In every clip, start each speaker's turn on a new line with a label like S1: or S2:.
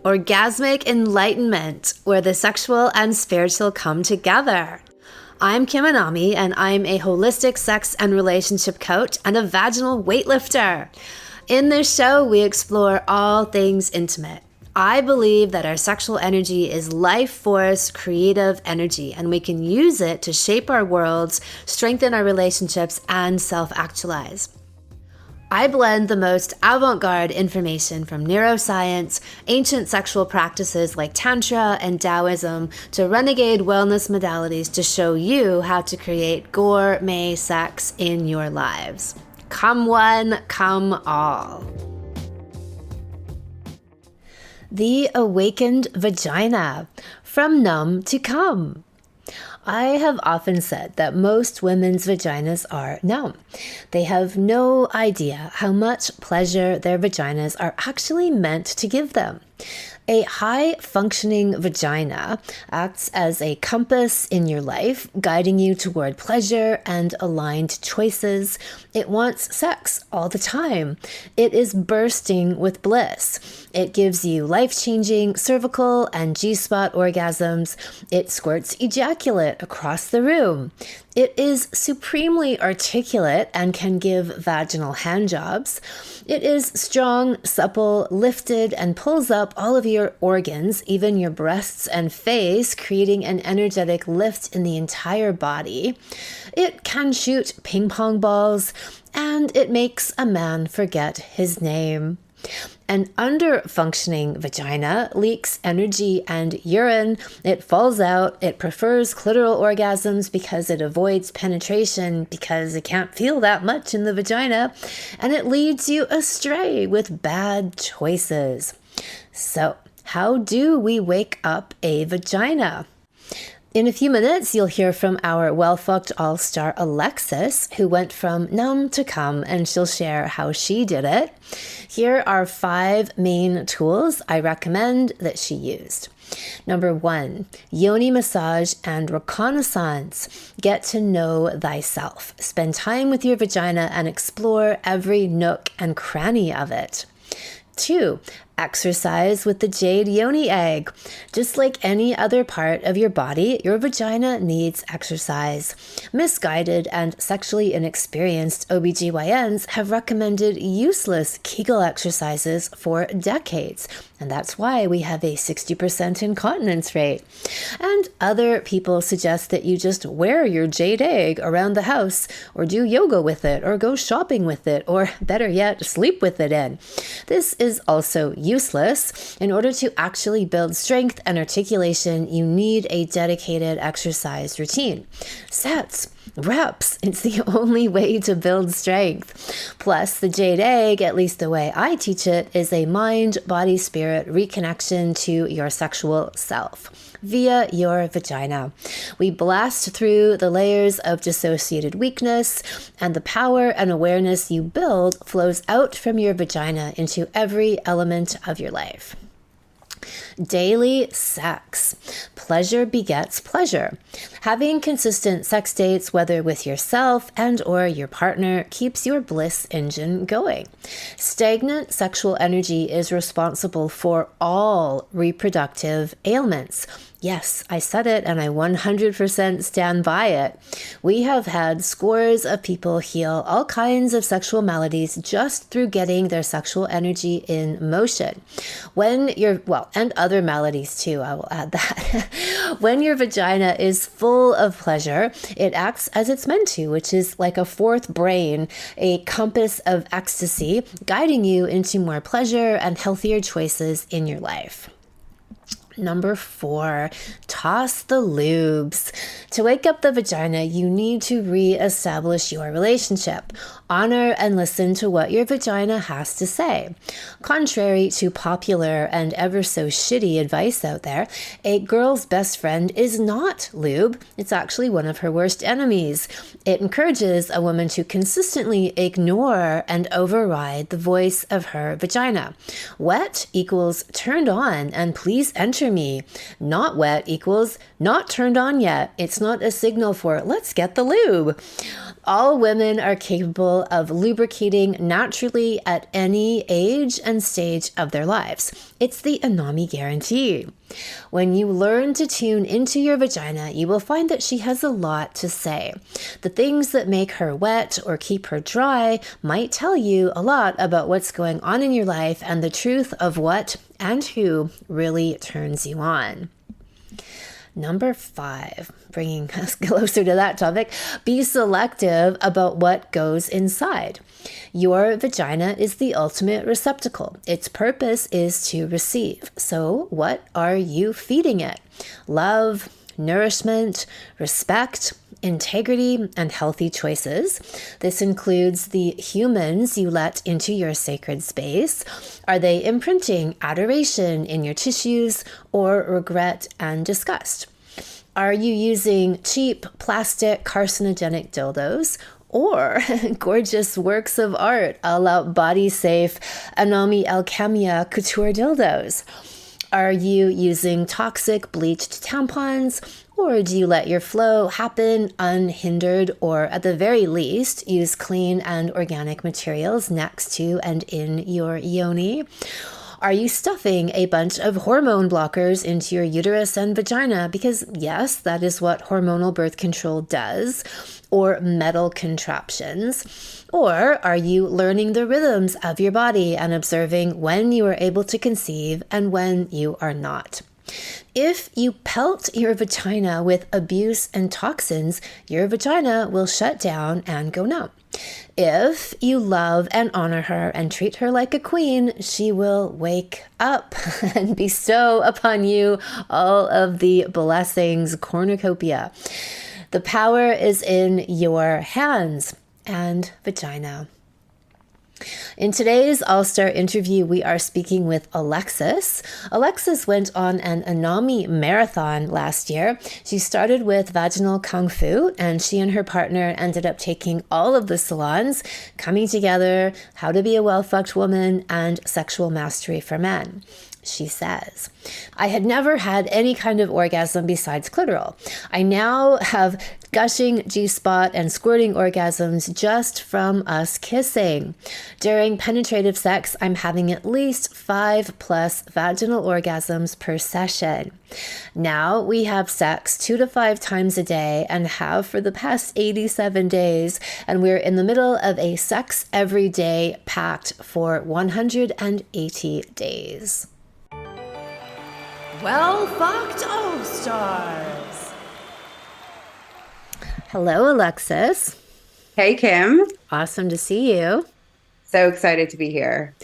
S1: Orgasmic enlightenment, where the sexual and spiritual come together. I'm Kim Anami, and I'm a holistic sex and relationship coach and a vaginal weightlifter. In this show, we explore all things intimate. I believe that our sexual energy is life force, creative energy, and we can use it to shape our worlds, strengthen our relationships, and self-actualize. I blend the most avant-garde information from neuroscience, ancient sexual practices like Tantra and Taoism, to renegade wellness modalities to show you how to create gourmet sex in your lives. Come one, come all. The Awakened Vagina, from numb to come. I have often said that most women's vaginas are numb. They have no idea how much pleasure their vaginas are actually meant to give them. A high-functioning vagina acts as a compass in your life, guiding you toward pleasure and aligned choices. It wants sex all the time. It is bursting with bliss. It gives you life-changing cervical and G-spot orgasms. It squirts ejaculate across the room. It is supremely articulate and can give vaginal handjobs. It is strong, supple, lifted, and pulls up all of your organs, even your breasts and face, creating an energetic lift in the entire body. It can shoot ping pong balls, and it makes a man forget his name. An under-functioning vagina leaks energy and urine. It falls out. It prefers clitoral orgasms because it avoids penetration because it can't feel that much in the vagina. And it leads you astray with bad choices. So, how do we wake up a vagina? In a few minutes, you'll hear from our well-fucked All Star Alexis, who went from numb to come, and she'll share how she did it. Here are 5 main tools I recommend that she used. Number 1, yoni massage and reconnaissance. Get to know thyself. Spend time with your vagina and explore every nook and cranny of it. 2, exercise with the jade yoni egg. Just like any other part of your body, your vagina needs exercise. Misguided and sexually inexperienced OBGYNs have recommended useless Kegel exercises for decades, and that's why we have a 60% incontinence rate. And other people suggest that you just wear your jade egg around the house, or do yoga with it, or go shopping with it, or better yet, sleep with it in. This is also useless. In order to actually build strength and articulation, you need a dedicated exercise routine. Sets, reps, it's the only way to build strength. Plus, the jade egg, at least the way I teach it, is a mind, body, spirit reconnection to your sexual self via your vagina. We blast through the layers of dissociated weakness, and the power and awareness you build flows out from your vagina into every element of your life. Daily sex. Pleasure begets pleasure. Having consistent sex dates, whether with yourself and or your partner, keeps your bliss engine going. Stagnant sexual energy is responsible for all reproductive ailments. Yes, I said it, and I 100% stand by it. We have had scores of people heal all kinds of sexual maladies just through getting their sexual energy in motion. And other maladies too, I will add that. When your vagina is full of pleasure, it acts as it's meant to, which is like a fourth brain, a compass of ecstasy, guiding you into more pleasure and healthier choices in your life. Number 4, toss the lubes. To wake up the vagina, you need to re-establish your relationship. Honor and listen to what your vagina has to say. Contrary to popular and ever so shitty advice out there, a girl's best friend is not lube. It's actually one of her worst enemies. It encourages a woman to consistently ignore and override the voice of her vagina. Wet equals turned on and please enter me. Not wet equals not turned on yet. It's not a signal for let's get the lube. All women are capable of lubricating naturally at any age and stage of their lives. It's the Anami guarantee. When you learn to tune into your vagina, you will find that she has a lot to say. The things that make her wet or keep her dry might tell you a lot about what's going on in your life and the truth of what and who really turns you on. Number 5, bringing us closer to that topic, be selective about what goes inside. Your vagina is the ultimate receptacle. Its purpose is to receive. So what are you feeding it? Love, nourishment, respect, integrity, and healthy choices. This includes the humans you let into your sacred space. Are they imprinting adoration in your tissues or regret and disgust? Are you using cheap plastic carcinogenic dildos or gorgeous works of art a la body safe Anami Alchemia couture dildos? Are you using toxic bleached tampons, or do you let your flow happen unhindered, or at the very least, use clean and organic materials next to and in your yoni? Are you stuffing a bunch of hormone blockers into your uterus and vagina? Because yes, that is what hormonal birth control does, or metal contraptions. Or are you learning the rhythms of your body and observing when you are able to conceive and when you are not? If you pelt your vagina with abuse and toxins, your vagina will shut down and go numb. If you love and honor her and treat her like a queen, she will wake up and bestow upon you all of the blessings, cornucopia. The power is in your hands and vagina. In today's All Star interview, we are speaking with Alexis. Alexis went on an Anami marathon last year. She started with vaginal kung fu, and she and her partner ended up taking all of the salons, coming together, how to be a well-fucked woman, and sexual mastery for men. She says, I had never had any kind of orgasm besides clitoral. I now have gushing G-spot and squirting orgasms just from us kissing. During penetrative sex, I'm having at least 5+ vaginal orgasms per session. Now we have sex 2 to 5 times a day and have for the past 87 days, and we're in the middle of a sex every day pact for 180 days. Well fucked All Stars. Hello, Alexis.
S2: Hey, Kim.
S1: Awesome to see you.
S2: So excited to be here.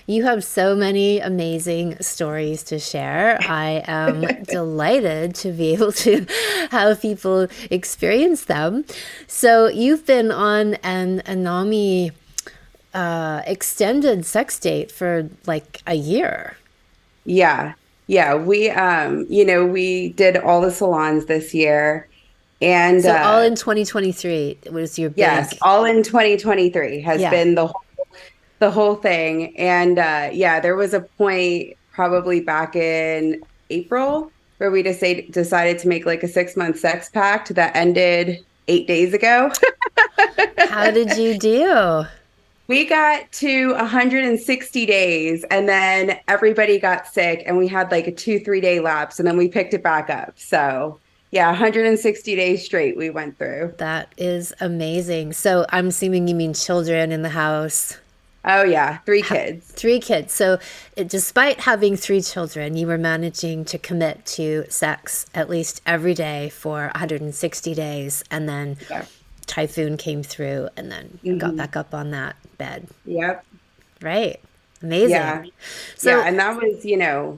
S1: You have so many amazing stories to share. I am delighted to be able to have people experience them. So you've been on an Anami extended sex date for like a year.
S2: Yeah. Yeah. We did all the salons this year. And
S1: So all in 2023 was your big...
S2: yes, all in 2023 has
S1: Yeah.
S2: been the whole thing. And there was a point probably back in April where we decided to make like a 6-month sex pact that ended 8 days ago.
S1: How did you do?
S2: We got to 160 days and then everybody got sick and we had like a 2-3 day lapse and then we picked it back up. So yeah, 160 days straight we went through.
S1: That is amazing. So I'm assuming you mean children in the house.
S2: Oh yeah, 3 kids.
S1: 3 kids. So despite having 3 children, you were managing to commit to sex at least every day for 160 days. And then typhoon came through and then got back up on that bed.
S2: Yep.
S1: Right. Amazing.
S2: Yeah.
S1: So,
S2: And that was,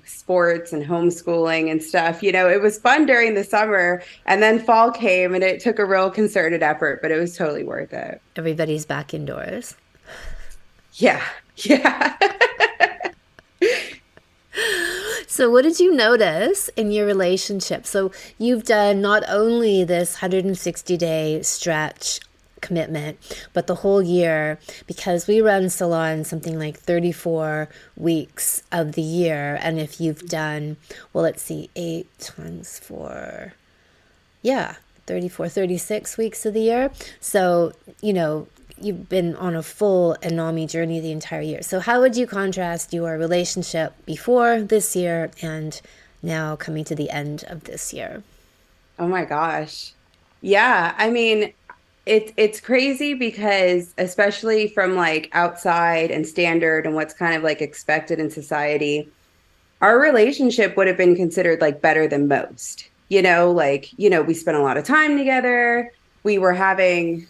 S2: sports and homeschooling and stuff. It was fun during the summer and then fall came and it took a real concerted effort, but it was totally worth it.
S1: everybody's back indoors.
S2: Yeah. Yeah.
S1: So what did you notice in your relationship? So you've done not only this 160-day stretch commitment, but the whole year, because we run salons something like 34 weeks of the year. And if you've done, well, let's see, 8 times 4. Yeah. 34, 36 weeks of the year. So, you've been on a full NAMI journey the entire year. So how would you contrast your relationship before this year and now coming to the end of this year?
S2: Oh my gosh. Yeah, I mean, it's crazy because especially from like outside and standard and what's kind of like expected in society, our relationship would have been considered like better than most. Like, we spent a lot of time together. We were having,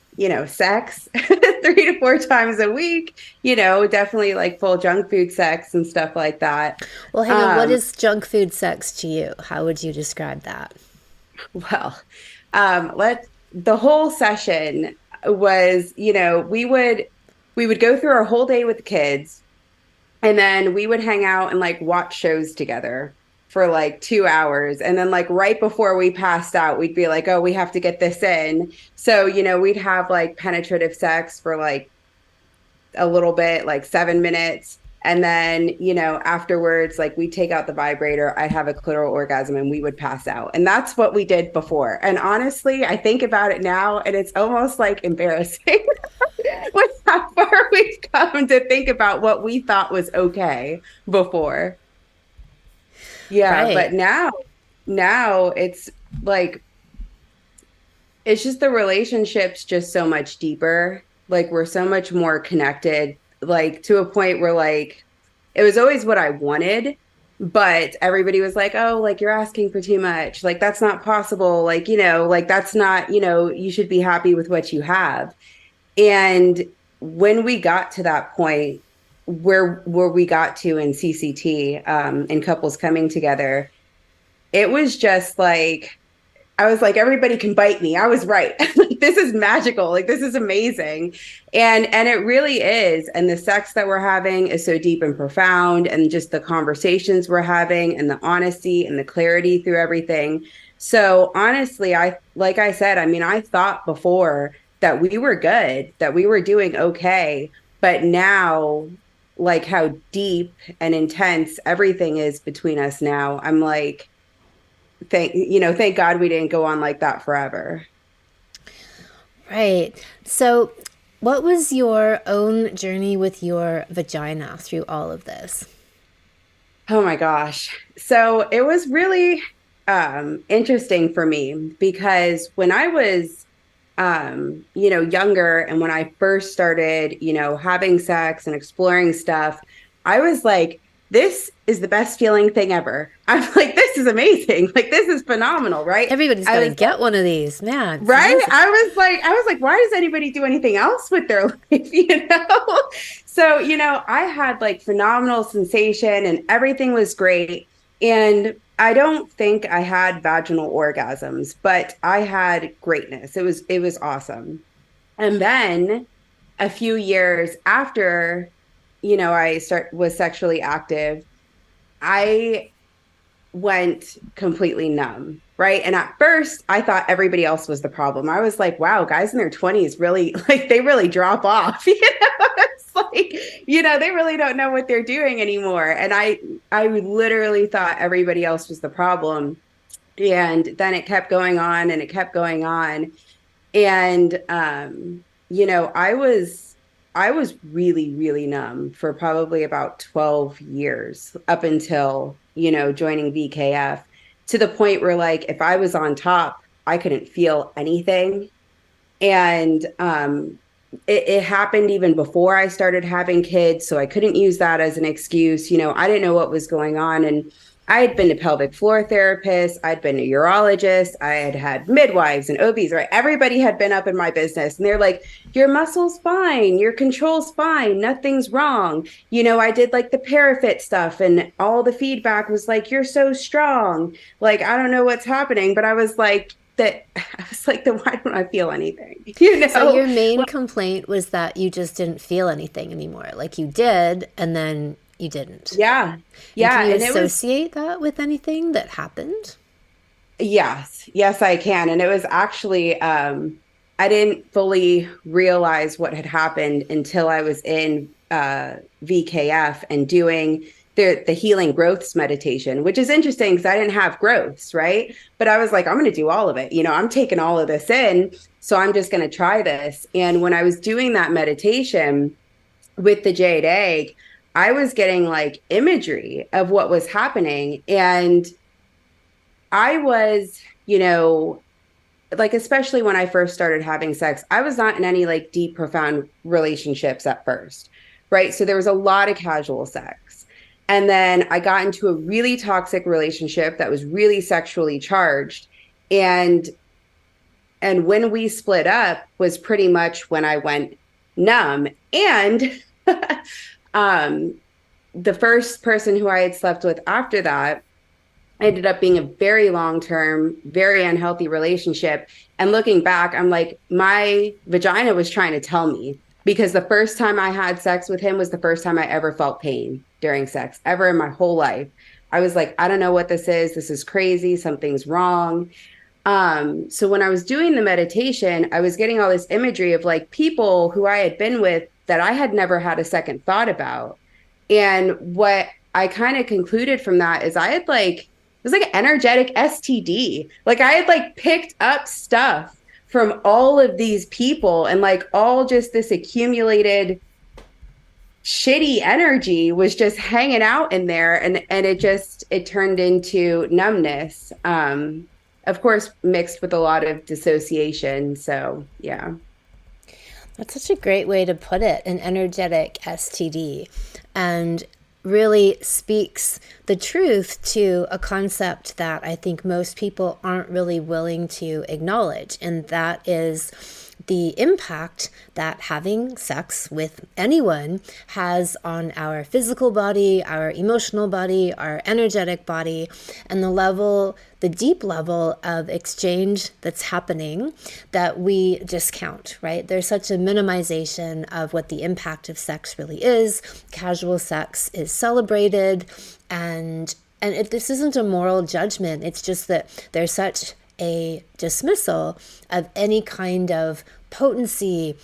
S2: sex 3 to 4 times a week, definitely like full junk food sex and stuff like that.
S1: Well, hang on. What
S2: Um,
S1: is junk food sex to you? How would you describe that?
S2: well, let the whole session was, we would go through our whole day with the kids. And then we would hang out and like watch shows together for like 2 hours. And then like right before we passed out, we'd be like, oh, we have to get this in. So, we'd have like penetrative sex for like a little bit, like 7 minutes. And then, afterwards, like we take out the vibrator, I'd have a clitoral orgasm and we would pass out. And that's what we did before. And honestly, I think about it now and it's almost like embarrassing with how far we've come to think about what we thought was okay before. Yeah,
S1: Right.
S2: but now it's like it's just the relationship's just so much deeper. Like we're so much more connected, like to a point where like it was always what I wanted, but everybody was like, "Oh, like you're asking for too much. Like that's not possible. Like, like that's not, you should be happy with what you have." And when we got to that point where we got to in CCT, in couples coming together, it was just like I was like, everybody can bite me. I was right. Like, this is magical. Like this is amazing. And it really is. And the sex that we're having is so deep and profound. And just the conversations we're having and the honesty and the clarity through everything. So honestly, like I said, I mean, I thought before that we were good, that we were doing okay. But now, like how deep and intense everything is between us now, I'm like, thank God we didn't go on like that forever.
S1: Right. So, what was your own journey with your vagina through all of this?
S2: Oh my gosh. So it was really interesting for me because when I was younger and when I first started, having sex and exploring stuff, I was like, this is the best feeling thing ever. I'm like, this is amazing. Like, this is phenomenal, right?
S1: Everybody's
S2: I
S1: got to
S2: was
S1: get one of these. Man, it's
S2: right.
S1: amazing.
S2: I was like, why does anybody do anything else with their life? So, I had like phenomenal sensation and everything was great. And I don't think I had vaginal orgasms, but I had greatness. It was awesome. And then a few years after, I was sexually active, I went completely numb, right? And at first, I thought everybody else was the problem. I was like, wow, guys in their 20s really, like, they really drop off. It's like, they really don't know what they're doing anymore. And I literally thought everybody else was the problem. And then it kept going on and it kept going on. And, I was really, really numb for probably about 12 years up until, joining VKF to the point where like if I was on top, I couldn't feel anything. And it happened even before I started having kids. So I couldn't use that as an excuse. I didn't know what was going on. And I had been to pelvic floor therapists. I'd been to urologists. I had had midwives and OBs, right? Everybody had been up in my business. And they're like, your muscle's fine. Your control's fine. Nothing's wrong. I did like the parafit stuff and all the feedback was like, you're so strong. Like, I don't know what's happening. But I was like, then why don't I feel anything?
S1: So, your main complaint was that you just didn't feel anything anymore. Like you did, and then you didn't.
S2: Yeah.
S1: And can
S2: Yeah.
S1: you
S2: And it was,
S1: associate that with anything that happened?
S2: yes, yes, I can. And it was actually, I didn't fully realize what had happened until I was in VKF and doing the healing growths meditation, which is interesting because I didn't have growths, right? But I was like, I'm going to do all of it. I'm taking all of this in. So I'm just going to try this. And when I was doing that meditation with the jade egg, I was getting like imagery of what was happening. And I was, like, especially when I first started having sex, I was not in any like deep, profound relationships at first, right? So there was a lot of casual sex. And then I got into a really toxic relationship that was really sexually charged. And when we split up was pretty much when I went numb. And the first person who I had slept with after that ended up being a very long-term, very unhealthy relationship. And looking back, I'm like, my vagina was trying to tell me, because the first time I had sex with him was the first time I ever felt pain during sex, ever in my whole life. I was like, I don't know what this is. This is crazy. Something's wrong. So when I was doing the meditation, I was getting all this imagery of like people who I had been with that I had never had a second thought about. And what I kind of concluded from that is I had like, it was like an energetic STD. Like I had like picked up stuff from all of these people, and like all just this accumulated shitty energy was just hanging out in there. And it turned into numbness. Of course, mixed with a lot of dissociation. So yeah.
S1: That's such a great way to put it, an energetic STD. And really speaks the truth to a concept that I think most people aren't really willing to acknowledge. And that is the impact that having sex with anyone has on our physical body, our emotional body, our energetic body, and the deep level of exchange that's happening that we discount, right? There's such a minimization of what the impact of sex really is. Casual sex is celebrated, and this isn't a moral judgment. It's just that there's such a dismissal of any kind of potency,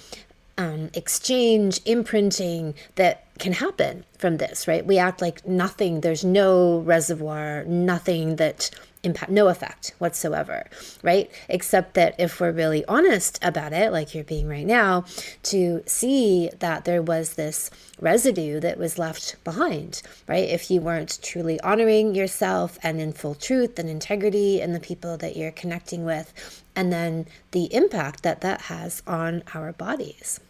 S1: exchange, imprinting that can happen from this, right? We act like nothing, there's no reservoir, nothing that impact, no effect whatsoever, right? Except that if we're really honest about it, like you're being right now, to see that there was this residue that was left behind, right? If you weren't truly honoring yourself and in full truth and integrity and the people that you're connecting with, and then the impact that has on our bodies.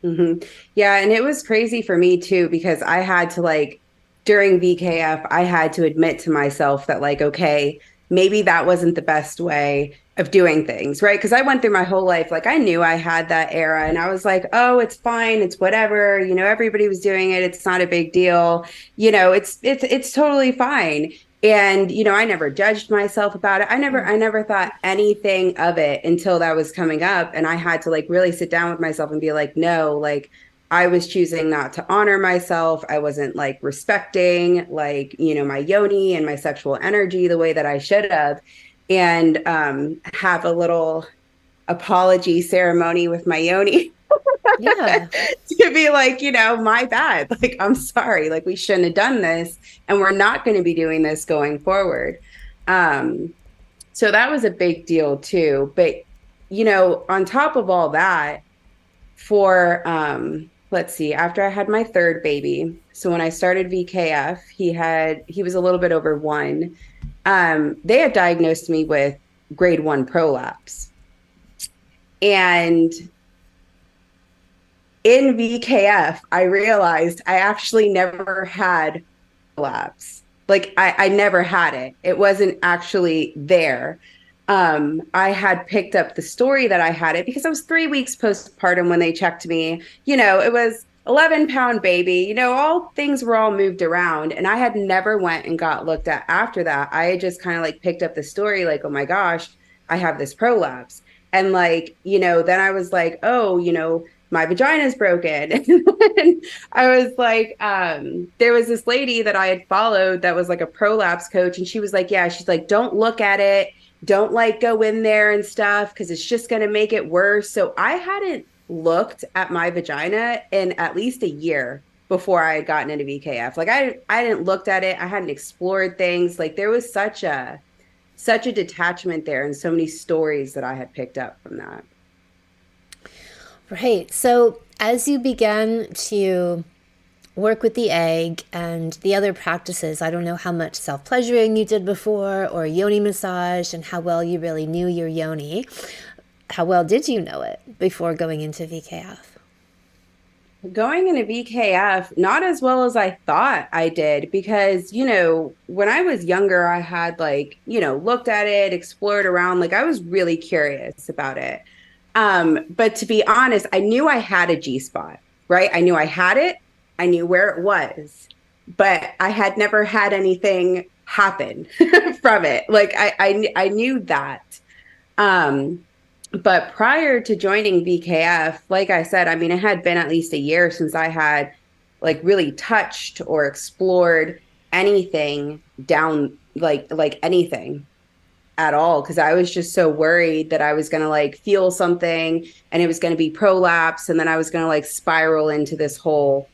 S2: Mm-hmm. Yeah. And it was crazy for me too, because I had to like, during VKF, I had to admit to myself that like, okay, maybe that wasn't the best way of doing things, right? Because I went through my whole life, like I knew I had that era and I was like, oh, it's fine. It's whatever, everybody was doing it. It's not a big deal. It's totally fine. And, I never judged myself about it. I never thought anything of it until that was coming up. And I had to like really sit down with myself and be like, no, like I was choosing not to honor myself. I wasn't like respecting like, my yoni and my sexual energy the way that I should have. And have a little apology ceremony with my yoni.
S1: Yeah.
S2: To be like, my bad. Like, I'm sorry. Like, we shouldn't have done this. And we're not going to be doing this going forward. So that was a big deal too. But, on top of all that, for, let's see, after I had my third baby, so when I started VKF, he was a little bit over 1. They had diagnosed me with grade 1 prolapse. And in VKF, I realized I actually never had prolapse. Like I never had it. It wasn't actually there. I had picked up the story that I had it because I was 3 weeks postpartum when they checked me. It was 11-pound baby. All things were all moved around, and I had never went and got looked at after that. I had just kind of like picked up the story, like, oh my gosh, I have this prolapse, and like, then I was like, oh, my vagina's broken. And I was like, there was this lady that I had followed that was like a prolapse coach. And she was like, yeah, she's like, don't look at it. Don't like go in there and stuff, because it's just going to make it worse. So I hadn't looked at my vagina in at least a year. before I had gotten into VKF. Like I didn't looked at it. I hadn't explored things. Like there was such a detachment there and so many stories that I had picked up from that.
S1: Right. So as you began to work with the egg and the other practices, I don't know how much self-pleasuring you did before or yoni massage and how well you really knew your yoni. How well did you know it before going into VKF?
S2: Going into VKF, not as well as I thought I did, because, when I was younger, I had looked at it, explored around, like I was really curious about it. But to be honest, I knew I had a G spot, right? I knew I had it. I knew where it was, but I had never had anything happen from it. Like I knew that. Um, but prior to joining VKF, like I said, I mean, it had been at least a year since I had like really touched or explored anything down like anything at all, because I was just so worried that I was going to like feel something and it was going to be prolapse and then I was going to like spiral into this whole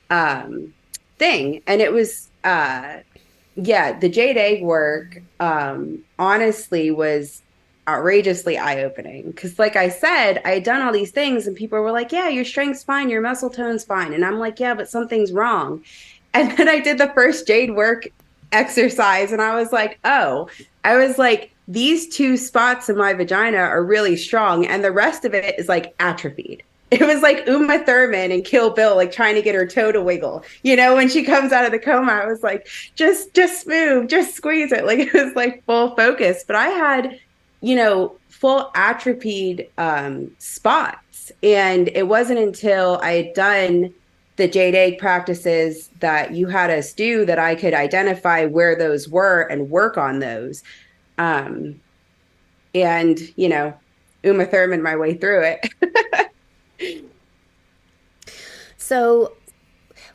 S2: thing. And it was the jade egg work honestly was outrageously eye-opening, because like I said, I had done all these things and people were like, yeah, your strength's fine, your muscle tone's fine, and I'm like, yeah, but something's wrong. And then I did the first jade work exercise and I was like, these two spots in my vagina are really strong and the rest of it is like atrophied. It was like Uma Thurman and Kill Bill, like trying to get her toe to wiggle. When she comes out of the coma, I was like, just move, just squeeze it. Like it was like full focus. But I had full atrophied spots. And it wasn't until I had done the jade egg practices that you had us do that I could identify where those were and work on those. And, Uma Thurman my way through it.
S1: So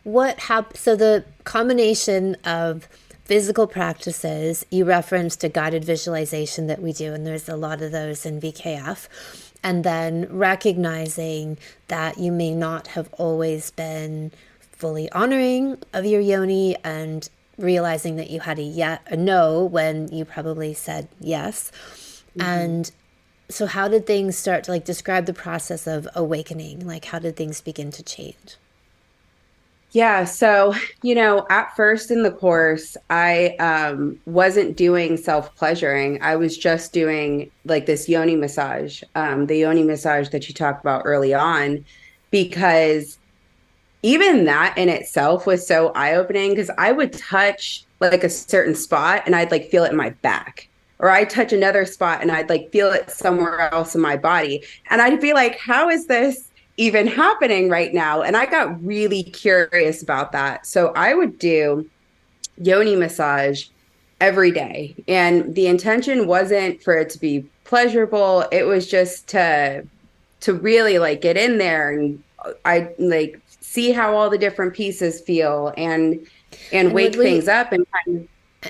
S1: what happened? So the combination of physical practices, you referenced a guided visualization that we do, and there's a lot of those in VKF. And then recognizing that you may not have always been fully honoring of your yoni and realizing that you had a no when you probably said yes. Mm-hmm. And so how did things start to like describe the process of awakening? Like how did things begin to change?
S2: Yeah. So, at first in the course, I wasn't doing self-pleasuring. I was just doing like this yoni massage, the yoni massage that you talked about early on, because even that in itself was so eye-opening, because I would touch like a certain spot and I'd like feel it in my back, or I'd touch another spot and I'd like feel it somewhere else in my body. And I'd be like, how is this even happening right now? And I got really curious about that. So I would do yoni massage every day. And the intention wasn't for it to be pleasurable. It was just to really like get in there and I like see how all the different pieces feel and wake things up and kind of.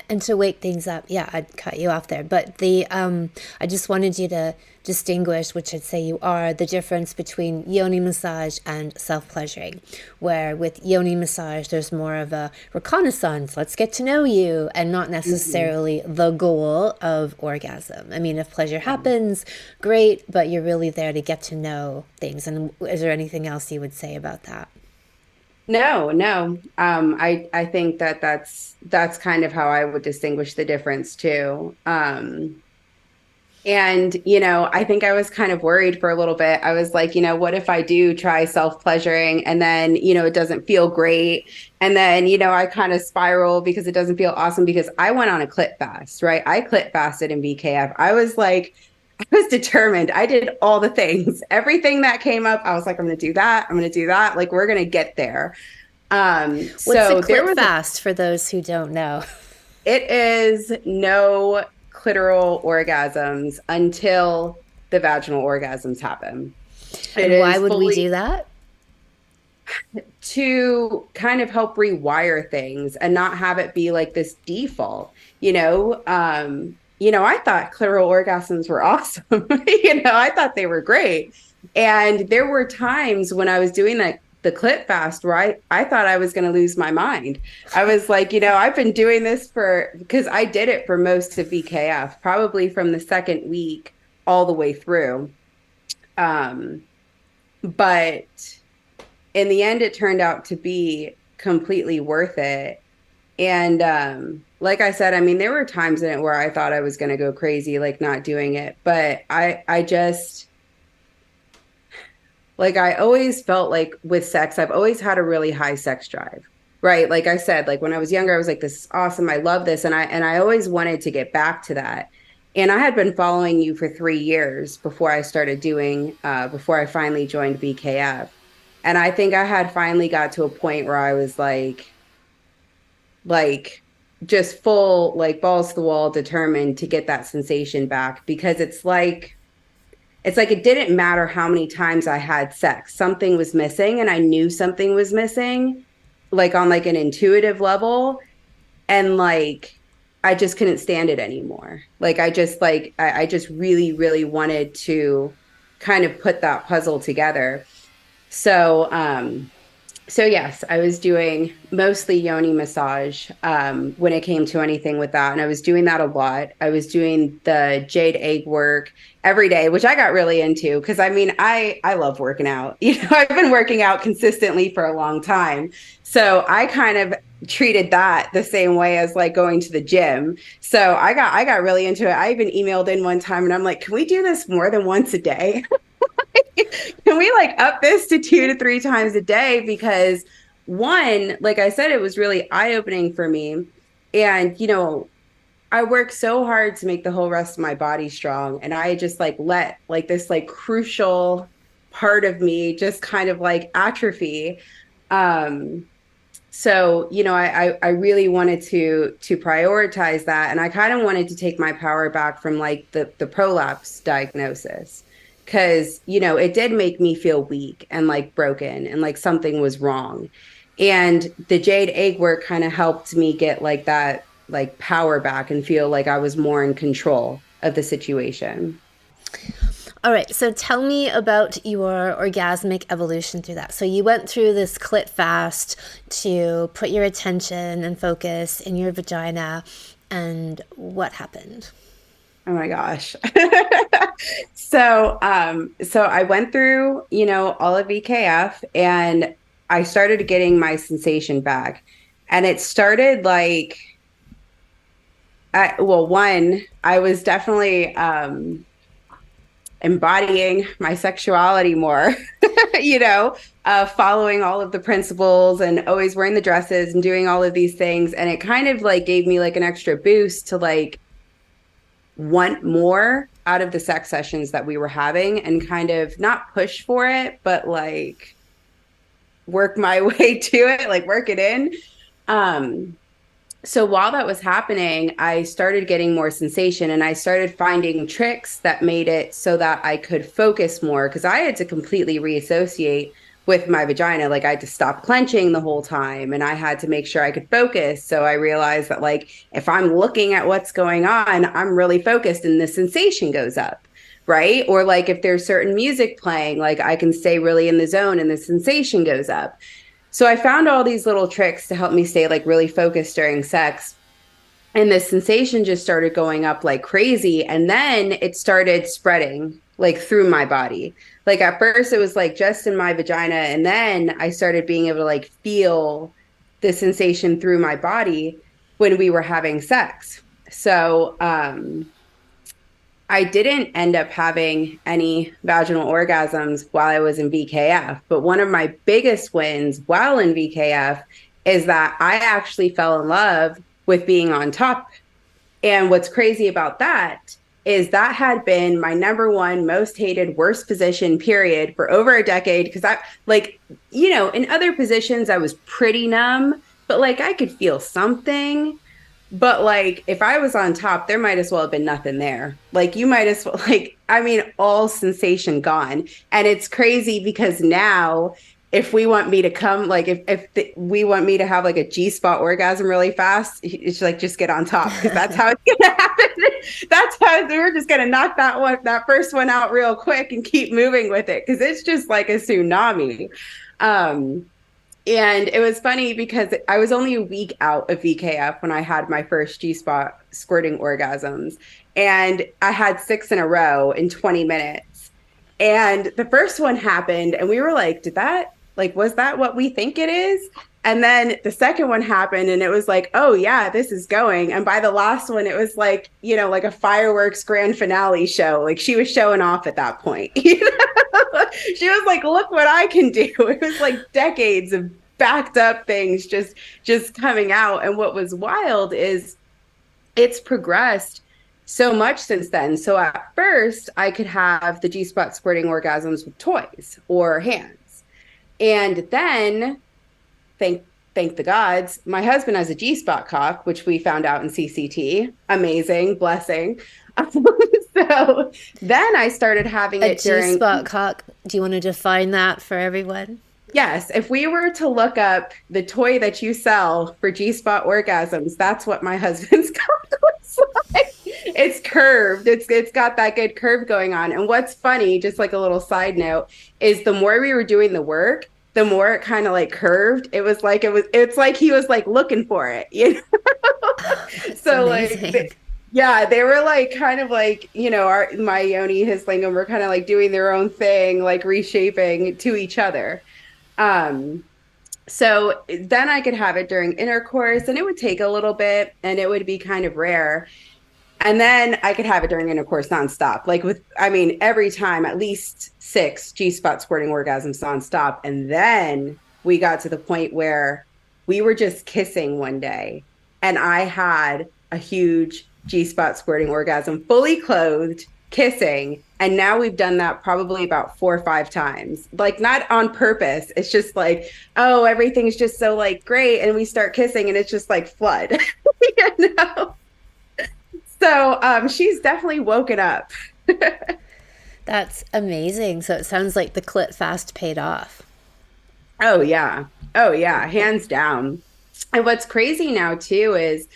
S1: And to wake things up, yeah, I'd cut you off there. But I just wanted you to distinguish, which I'd say you are, the difference between yoni massage and self-pleasuring, where with yoni massage, there's more of a reconnaissance, let's get to know you, and not necessarily the goal of orgasm. I mean, if pleasure happens, great, but you're really there to get to know things. And is there anything else you would say about that?
S2: No. I think that's kind of how I would distinguish the difference too. And, I think I was kind of worried for a little bit. I was like, what if I do try self-pleasuring and then, it doesn't feel great. And then, I kind of spiral because it doesn't feel awesome, because I went on a clit fast, right? I clit fasted in VKF. I was determined. I did all the things, everything that came up. I was like, I'm going to do that. I'm going to do that. Like, we're going to get there.
S1: What's a clit fast for those who don't know?
S2: It is no clitoral orgasms until the vaginal orgasms happen.
S1: And why would we do that?
S2: To kind of help rewire things and not have it be like this default, I thought clitoral orgasms were awesome. I thought they were great. And there were times when I was doing the clit fast, where I thought I was going to lose my mind. I was like, I've been doing this because I did it for most of VKF, probably from the second week all the way through. But in the end, it turned out to be completely worth it. And like I said, I mean, there were times in it where I thought I was going to go crazy, like not doing it. But I just, like, I always felt like with sex, I've always had a really high sex drive, right? Like I said, like when I was younger, I was like, this is awesome. I love this. And I always wanted to get back to that. And I had been following you for 3 years before I started before I finally joined BKF. And I think I had finally got to a point where I was like just full, like balls to the wall, determined to get that sensation back, because it's like it didn't matter how many times I had sex. Something was missing, and I knew something was missing, like on like an intuitive level. And like I just couldn't stand it anymore. Like I just really, really wanted to kind of put that puzzle together. So yes, I was doing mostly yoni massage when it came to anything with that. And I was doing that a lot. I was doing the jade egg work every day, which I got really into because I mean, I love working out. I've been working out consistently for a long time. So I kind of treated that the same way as like going to the gym. So I got really into it. I even emailed in one time and I'm like, can we do this more than once a day? Can we like up this to 2 to 3 times a day? Because one, like I said, it was really eye-opening for me. And, I work so hard to make the whole rest of my body strong. And I just like let like this like crucial part of me just kind of like atrophy. So, I really wanted to prioritize that. And I kind of wanted to take my power back from like the prolapse diagnosis. Because, it did make me feel weak and like broken and like something was wrong. And the jade egg work kind of helped me get like that, like power back and feel like I was more in control of the situation.
S1: All right, so tell me about your orgasmic evolution through that. So you went through this clit fast to put your attention and focus in your vagina, and what happened?
S2: Oh my gosh. So I went through, all of EKF, and I started getting my sensation back. And it started like, one, I was definitely embodying my sexuality more, following all of the principles and always wearing the dresses and doing all of these things. And it kind of like gave me like an extra boost to like want more out of the sex sessions that we were having, and kind of not push for it, but like work my way to it, like work it in. So while that was happening, I started getting more sensation, and I started finding tricks that made it so that I could focus more, because I had to completely reassociate with my vagina. Like I had to stop clenching the whole time, and I had to make sure I could focus. So I realized that like if I'm looking at what's going on, I'm really focused and the sensation goes up, right? Or like if there's certain music playing, like I can stay really in the zone and the sensation goes up. So I found all these little tricks to help me stay like really focused during sex. And the sensation just started going up like crazy. And then it started spreading like through my body. Like at first it was like just in my vagina. And then I started being able to like feel the sensation through my body when we were having sex. So I didn't end up having any vaginal orgasms while I was in VKF. But one of my biggest wins while in VKF is that I actually fell in love with being on top. And what's crazy about that is that had been my number one most hated worst position period for over a decade. Because I like, in other positions I was pretty numb, but like I could feel something. But like if I was on top, there might as well have been nothing there. Like you might as well, like, I mean, all sensation gone. And it's crazy because now if we want me to come, like we want me to have like a G-spot orgasm really fast, it's like just get on top, because that's how it's gonna happen. That's how we're just gonna knock that first one out real quick and keep moving with it, because it's just like a tsunami. Um, and it was funny because I was only a week out of VKF when I had my first G spot squirting orgasms. And I had six in a row in 20 minutes. And the first one happened, and we were like, was that what we think it is? And then the second one happened, and it was like, oh, yeah, this is going. And by the last one, it was like, like a fireworks grand finale show. Like she was showing off at that point. She was like, look what I can do. It was like decades of backed up things just coming out. And what was wild is it's progressed so much since then. So at first, I could have the G spot squirting orgasms with toys or hands. And then, thank the gods, my husband has a G spot cock, which we found out in CCT. Amazing, blessing. So then I started having it during
S1: G spot cock. Do you want to define that for everyone?
S2: Yes, if we were to look up the toy that you sell for G-spot orgasms, that's what my husband's cock looks like. It's curved. It's got that good curve going on. And what's funny, just like a little side note, is the more we were doing the work, the more it kind of like curved. It's like he was like looking for it, So
S1: amazing.
S2: like yeah, they were like kind of like, my yoni, his lingam were kind of like doing their own thing, like reshaping to each other. So then I could have it during intercourse, and it would take a little bit and it would be kind of rare. And then I could have it during intercourse nonstop. Every time at least 6 G-spot squirting orgasms nonstop. And then we got to the point where we were just kissing one day and I had a huge G-spot squirting orgasm, fully clothed, kissing. And now we've done that probably about 4 or 5 times, like not on purpose. It's just like, oh, everything's just so like great. And we start kissing and it's just like flood, you know? So she's definitely woken up.
S1: That's amazing. So it sounds like the clit fast paid off.
S2: Oh, yeah. Oh, yeah. Hands down. And what's crazy now, too, is,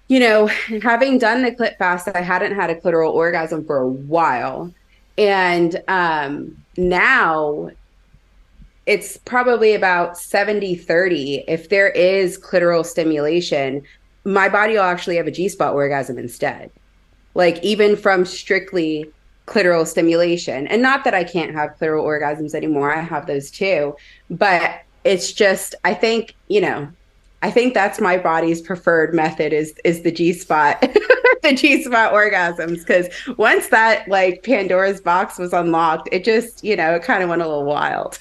S2: having done the clit fast, I hadn't had a clitoral orgasm for a while. And now it's probably about 70-30. If there is clitoral stimulation, my body will actually have a G-spot orgasm instead. Like even from strictly clitoral stimulation. And not that I can't have clitoral orgasms anymore. I have those too. But it's just, I think that's my body's preferred method is the G-spot, the G-spot orgasms. Because once that like Pandora's box was unlocked, it just, it kind of went a little wild.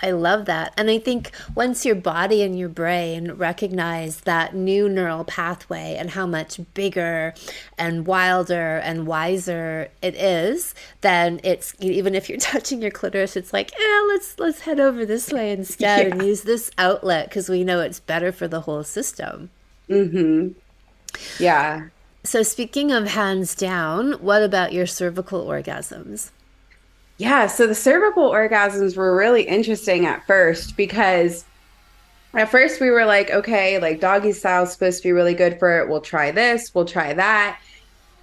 S1: I love that. And I think once your body and your brain recognize that new neural pathway and how much bigger and wilder and wiser it is, then it's, even if you're touching your clitoris, it's like, let's head over this way instead and use this outlet because we know it's better for the whole system.
S2: Mm-hmm. Yeah.
S1: So speaking of hands down, what about your cervical orgasms?
S2: Yeah, so the cervical orgasms were really interesting at first because at first we were like, okay, like doggy style is supposed to be really good for it. We'll try this, we'll try that.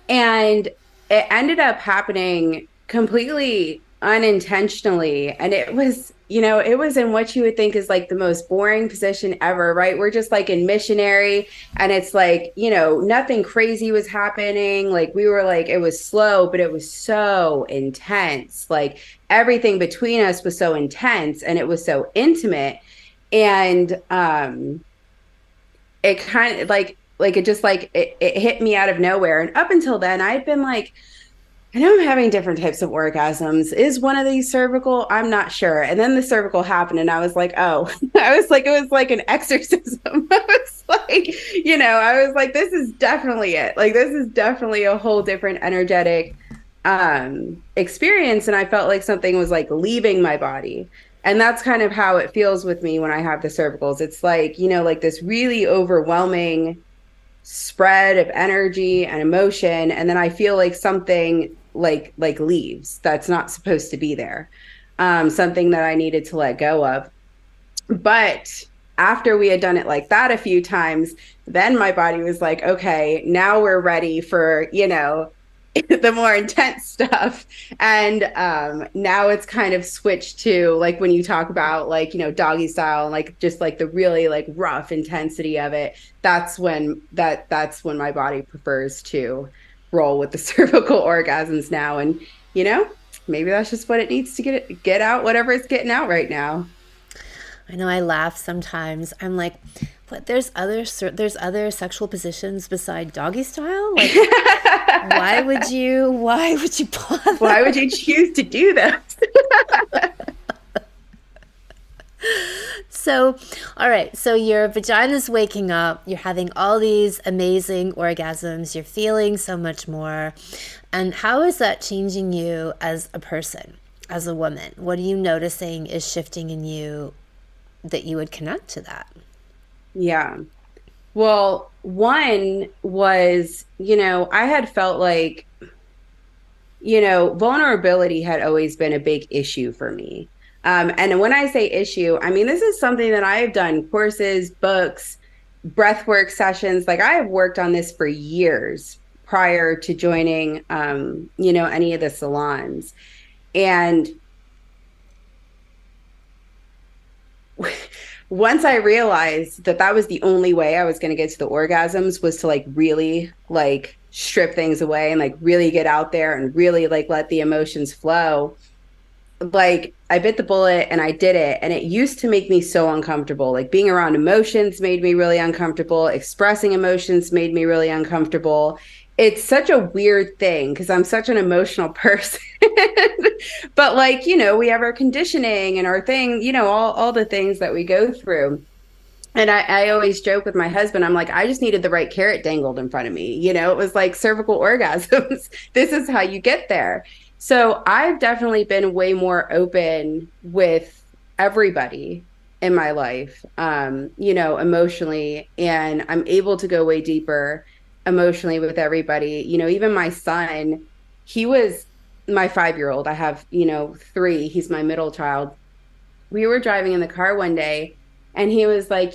S2: And it ended up happening completely unintentionally. And it was, it was in what you would think is like the most boring position ever, right? We're just like in missionary and it's like, nothing crazy was happening. Like we were like, it was slow, but it was so intense. Like everything between us was so intense and it was so intimate. And it kind of like it just like it hit me out of nowhere. And up until then, I'd been like, I know I'm having different types of orgasms. Is one of these cervical? I'm not sure. And then the cervical happened and I was like, oh, I was like, it was like an exorcism. I was like, I was like, this is definitely it. Like, this is definitely a whole different energetic experience. And I felt like something was like leaving my body. And that's kind of how it feels with me when I have the cervicals. It's like, like this really overwhelming spread of energy and emotion. And then I feel like something like leaves that's not supposed to be there. Something that I needed to let go of. But after we had done it like that a few times, then my body was like, okay, now we're ready for, the more intense stuff. And now it's kind of switched to like when you talk about like, doggy style and like just like the really like rough intensity of it. That's when my body prefers to roll with the cervical orgasms now. And, maybe that's just what it needs to get out, whatever it's getting out right now.
S1: I know I laugh sometimes. I'm like, but there's other sexual positions beside doggy style? Like why would you
S2: Why
S1: bother?
S2: would you choose to do this?
S1: So, all right. So your vagina's waking up. You're having all these amazing orgasms. You're feeling so much more. And how is that changing you as a person, as a woman? What are you noticing is shifting in you that you would connect to that?
S2: Yeah. Well, one was, I had felt like, vulnerability had always been a big issue for me. And when I say issue, I mean, this is something that I've done courses, books, breathwork sessions. Like I have worked on this for years prior to joining, any of the salons. And once I realized that that was the only way I was going to get to the orgasms was to like really like strip things away and like really get out there and really like let the emotions flow. Like I bit the bullet and I did it. And it used to make me so uncomfortable. Like being around emotions made me really uncomfortable. Expressing emotions made me really uncomfortable. It's such a weird thing because I'm such an emotional person. But like, we have our conditioning and our thing, all the things that we go through. And I always joke with my husband, I'm like, I just needed the right carrot dangled in front of me. It was like cervical orgasms. This is how you get there. So I've definitely been way more open with everybody in my life, emotionally, and I'm able to go way deeper emotionally with everybody. Even my son, he was my 5-year old. I have, three. He's my middle child. We were driving in the car one day and he was like,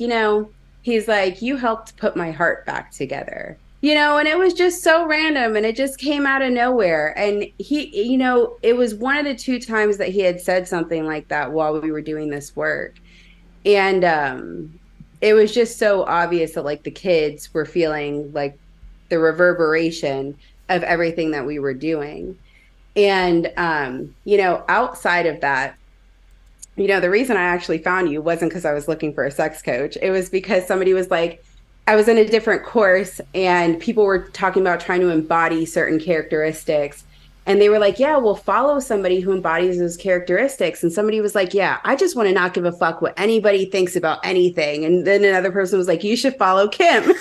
S2: he's like, you helped put my heart back together, and it was just so random and it just came out of nowhere. And he, it was one of the two times that he had said something like that while we were doing this work. And it was just so obvious that like the kids were feeling like the reverberation of everything that we were doing. And, outside of that, the reason I actually found you wasn't because I was looking for a sex coach. It was because somebody was like, I was in a different course and people were talking about trying to embody certain characteristics. And they were like, yeah, we'll follow somebody who embodies those characteristics. And somebody was like, yeah, I just want to not give a fuck what anybody thinks about anything. And then another person was like, you should follow Kim.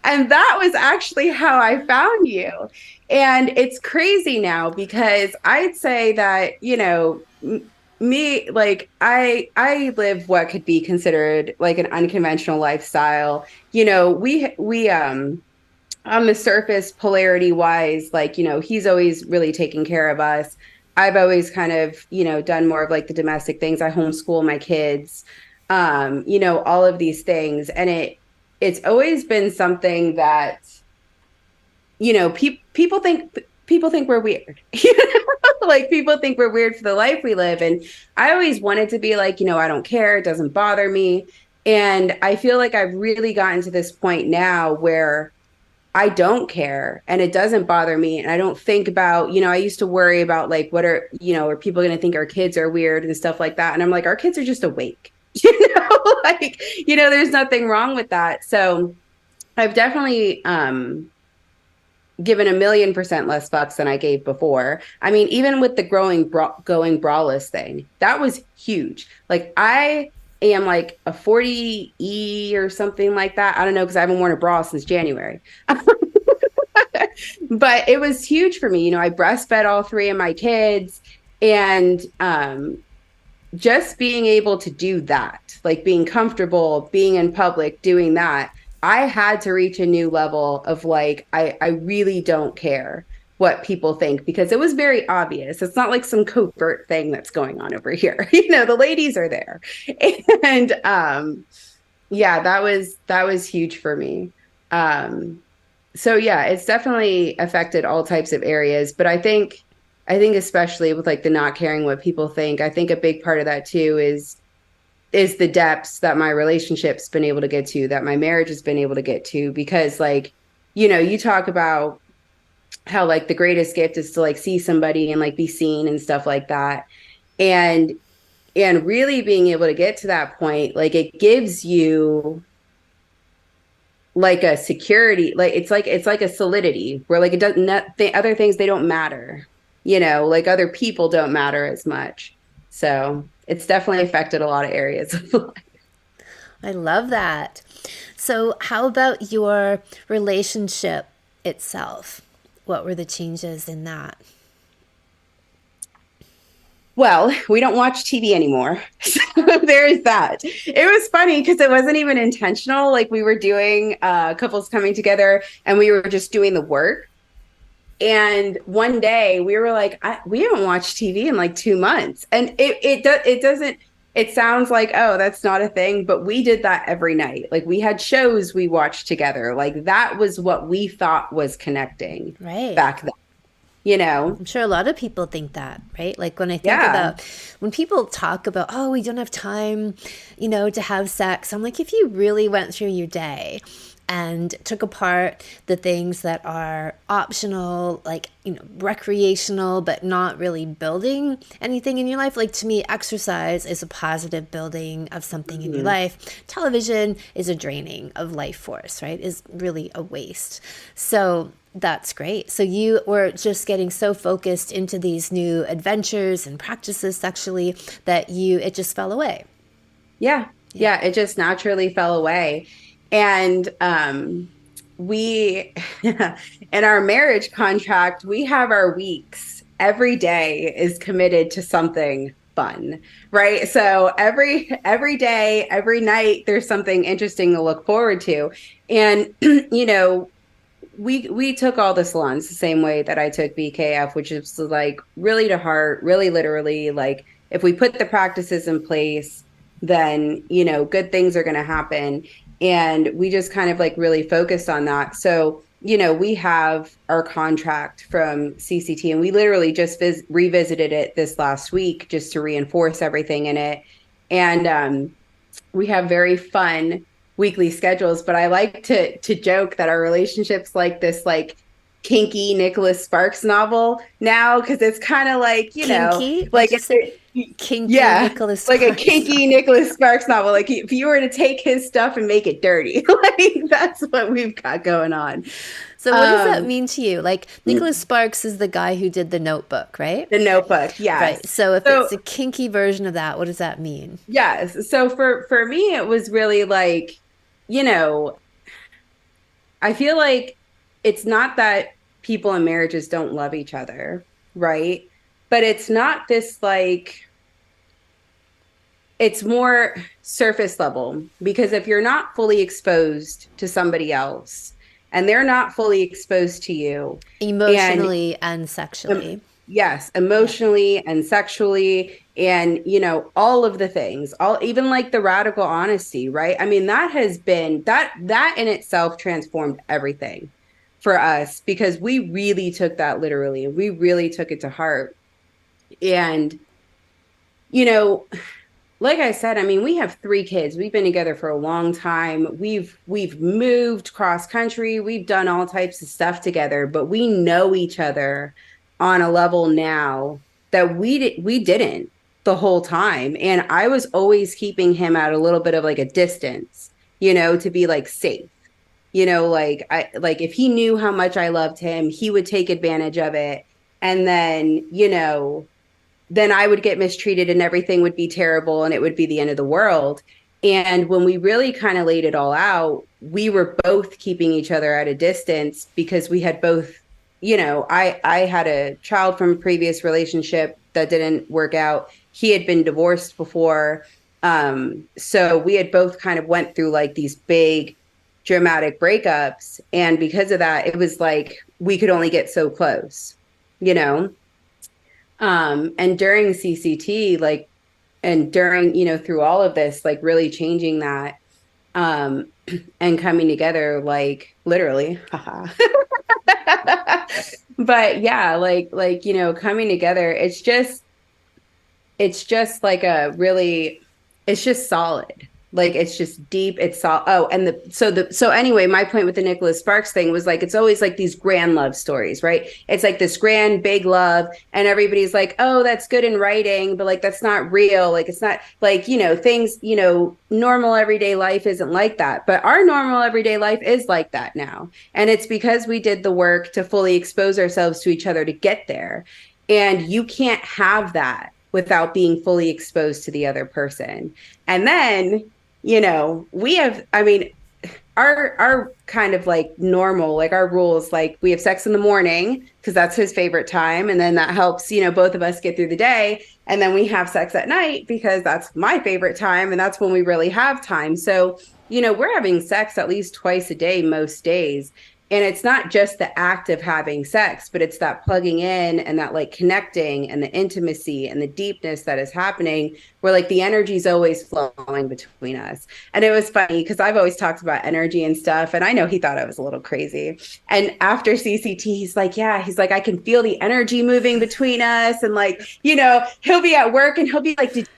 S2: And that was actually how I found you. And it's crazy now because I'd say that, me, like I live what could be considered like an unconventional lifestyle. We on the surface, polarity wise, like, he's always really taking care of us. I've always kind of, done more of like the domestic things. I homeschool my kids, all of these things. And it's always been something that, people think we're weird. Like people think we're weird for the life we live. And I always wanted to be like, I don't care. It doesn't bother me. And I feel like I've really gotten to this point now where I don't care and it doesn't bother me. And I don't think about, I used to worry about like, are people going to think our kids are weird and stuff like that. And I'm like, our kids are just awake, like, there's nothing wrong with that. So I've definitely, given 1,000,000% less fucks than I gave before. I mean, even with the going braless thing, that was huge. Like I am like a 40E or something like that. I don't know because I haven't worn a bra since January. But it was huge for me. I breastfed all three of my kids and just being able to do that, like being comfortable, being in public, doing that, I had to reach a new level of like, I really don't care what people think because it was very obvious. It's not like some covert thing that's going on over here. The ladies are there. And yeah, that was huge for me. So yeah, it's definitely affected all types of areas, but I think especially with like the not caring what people think, I think a big part of that too is the depths that my relationship's been able to get to, that my marriage has been able to get to, because like, you talk about how like the greatest gift is to like see somebody and like be seen and stuff like that. And really being able to get to that point, like it gives you like a security, like it's like a solidity where like it doesn't, other things, they don't matter, like other people don't matter as much. So it's definitely affected a lot of areas of life.
S1: I love that. So, how about your relationship itself? What were the changes in that?
S2: Well, we don't watch TV anymore. So there's that. It was funny because it wasn't even intentional. Like we were doing couples coming together and we were just doing the work. And one day we were like, we haven't watched TV in like 2 months. And it doesn't, it sounds like, oh, that's not a thing. But we did that every night. Like we had shows we watched together. Like that was what we thought was connecting
S1: Right.
S2: back then, you know?
S1: I'm sure a lot of people think that, right? Like when I think
S2: Yeah.
S1: about when people talk about, oh, we don't have time, to have sex. I'm like, if you really went through your day and took apart the things that are optional, like, recreational, but not really building anything in your life. Like to me, exercise is a positive building of something in your
S2: Mhm.
S1: life. Television is a draining of life force, right? Is really a waste. So that's great. So you were just getting so focused into these new adventures and practices sexually that it just fell away.
S2: Yeah.
S1: Yeah.
S2: Yeah. It just naturally fell away. And we, in our marriage contract, we have our weeks. Every day is committed to something fun, right? So every day, every night, there's something interesting to look forward to. And, we took all the salons the same way that I took BKF, which is like really to heart, really literally, like if we put the practices in place, then good things are going to happen. And we just kind of like really focused on that. So we have our contract from CCT, and we literally just revisited it this last week just to reinforce everything in it. And we have very fun weekly schedules, but I like to joke that our relationship's like this like kinky Nicholas Sparks novel now, because it's kind of like,
S1: Kinky? Did
S2: like
S1: you say kinky
S2: yeah,
S1: Nicholas
S2: like a
S1: Sparks?
S2: kinky Nicholas Sparks novel. Like if you were to take his stuff and make it dirty, like that's what we've got going on.
S1: So what does that
S2: Um,
S1: mean to you? Like Nicholas Sparks is the guy who did The Notebook, right?
S2: the Notebook,
S1: Right.
S2: yes.
S1: So if it's
S2: So
S1: a kinky version of that, what does that mean?
S2: yes, so for me, it was really like, you know, I feel like it's not that people in marriages don't love each other, right? But it's not this like, it's more surface level, because if you're not fully exposed to somebody else and they're not fully exposed to you, and
S1: Emotionally and
S2: um,
S1: sexually.
S2: yes,
S1: Yeah.
S2: emotionally and sexually, and all of the things, all, even like the radical honesty, right? I mean, that has been that in itself transformed everything for us, because we really took that literally and we really took it to heart. And you know like I said, I mean, we have 3 kids. We've been together for a long time. We've moved cross country. We've done all types of stuff together, but we know each other on a level now that we didn't the whole time. And I was always keeping him at a little bit of like a distance, to be like safe. Like like if he knew how much I loved him, he would take advantage of it. And then I would get mistreated and everything would be terrible and it would be the end of the world. And when we really kind of laid it all out, we were both keeping each other at a distance because we had both, I had a child from a previous relationship that didn't work out. He had been divorced before. So we had both kind of went through like these big dramatic breakups. And because of that, it was like we could only get so close, you know? And during CCT, like, and during, through all of this, like really changing that, um, and coming together, like literally. Haha. But yeah, coming together, it's just like a really, it's just solid. Like it's just deep. It's solid. Oh, and so anyway, my point with the Nicholas Sparks thing was like it's always like these grand love stories, right? It's like this grand big love, and everybody's like, oh, that's good in writing, but like that's not real. Like it's not like, things, normal everyday life isn't like that. But our normal everyday life is like that now. And it's because we did the work to fully expose ourselves to each other to get there. And you can't have that without being fully exposed to the other person. And then, we have, I mean, our kind of like normal, like our rules, like we have sex in the morning because that's his favorite time. And then that helps, both of us get through the day. And then we have sex at night because that's my favorite time. And that's when we really have time. So, we're having sex at least twice a day, most days. And it's not just the act of having sex, but it's that plugging in and that like connecting and the intimacy and the deepness that is happening where like the energy is always flowing between us. And it was funny because I've always talked about energy and stuff. And I know he thought I was a little crazy. And after CCT, he's like, yeah, he's like, I can feel the energy moving between us. And like, he'll be at work and he'll be like, did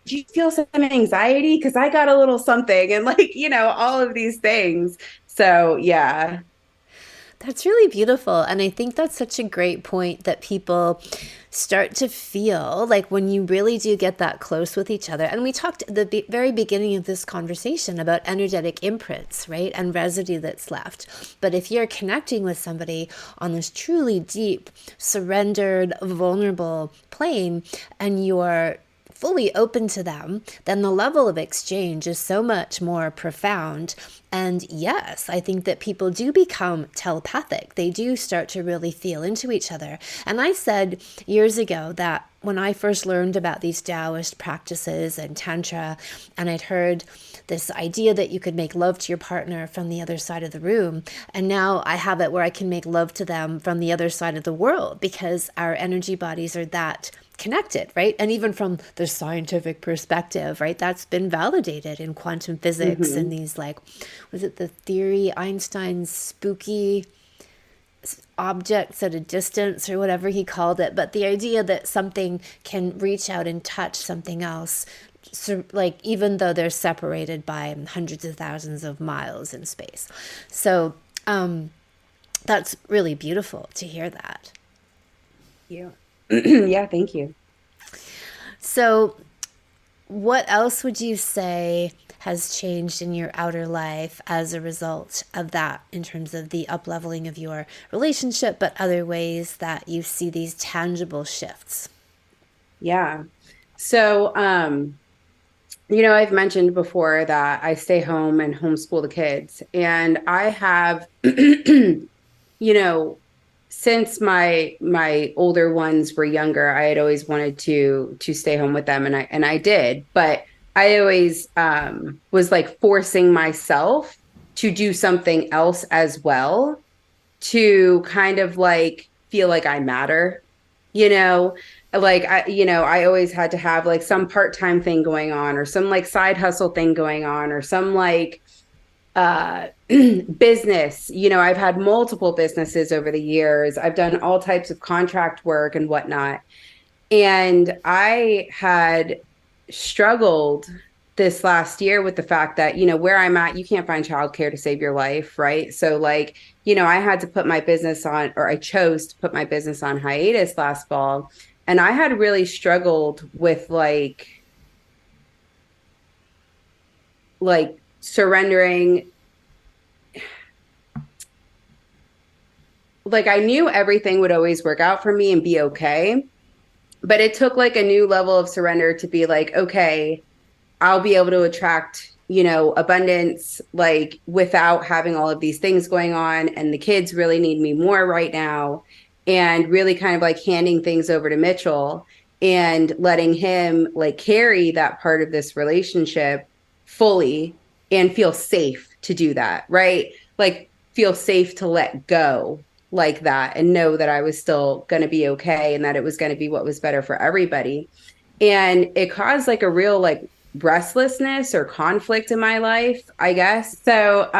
S2: you feel some anxiety? Because I got a little something. And like, all of these things. So yeah.
S1: That's really beautiful. And I think that's such a great point that people start to feel like when you really do get that close with each other. And we talked at the very beginning of this conversation about energetic imprints, right? And residue that's left. But if you're connecting with somebody on this truly deep, surrendered, vulnerable plane, and you're fully open to them, then the level of exchange is so much more profound. And yes, I think that people do become telepathic. They do start to really feel into each other. And I said years ago that when I first learned about these Taoist practices and Tantra, and I'd heard this idea that you could make love to your partner from the other side of the room. And now I have it where I can make love to them from the other side of the world because our energy bodies are that connected, right? And even from the scientific perspective, right? That's been validated in quantum physics and these like, was it the theory, Einstein's spooky objects at a distance or whatever he called it, but the idea that something can reach out and touch something else, so like even though they're separated by hundreds of thousands of miles in space. So that's really beautiful to hear that.
S2: Yeah. Yeah, thank you.
S1: So what else would you say has changed in your outer life as a result of that in terms of the up-leveling of your relationship, but other ways that you see these tangible shifts?
S2: Yeah. So, I've mentioned before that I stay home and homeschool the kids. And I have, since my older ones were younger, I had always wanted to stay home with them, and I did. But I always was like forcing myself to do something else as well to kind of like feel like I matter, you know, I always had to have like some part-time thing going on or some like side hustle thing going on or some like business. I've had multiple businesses over the years. I've done all types of contract work and whatnot. And I had struggled this last year with the fact that, where I'm at, you can't find childcare to save your life, right? So like, I had to put my business on, or I chose to put my business on hiatus last fall. And I had really struggled with like surrendering. Like I knew everything would always work out for me and be okay. But it took like a new level of surrender to be like, okay, I'll be able to attract, abundance, like without having all of these things going on. And the kids really need me more right now. And really kind of like handing things over to Mitchell and letting him like carry that part of this relationship fully and feel safe to do that, right? Like feel safe to let go like that and know that I was still going to be okay and that it was going to be what was better for everybody. And it caused like a real like restlessness or conflict in my life, I guess. So,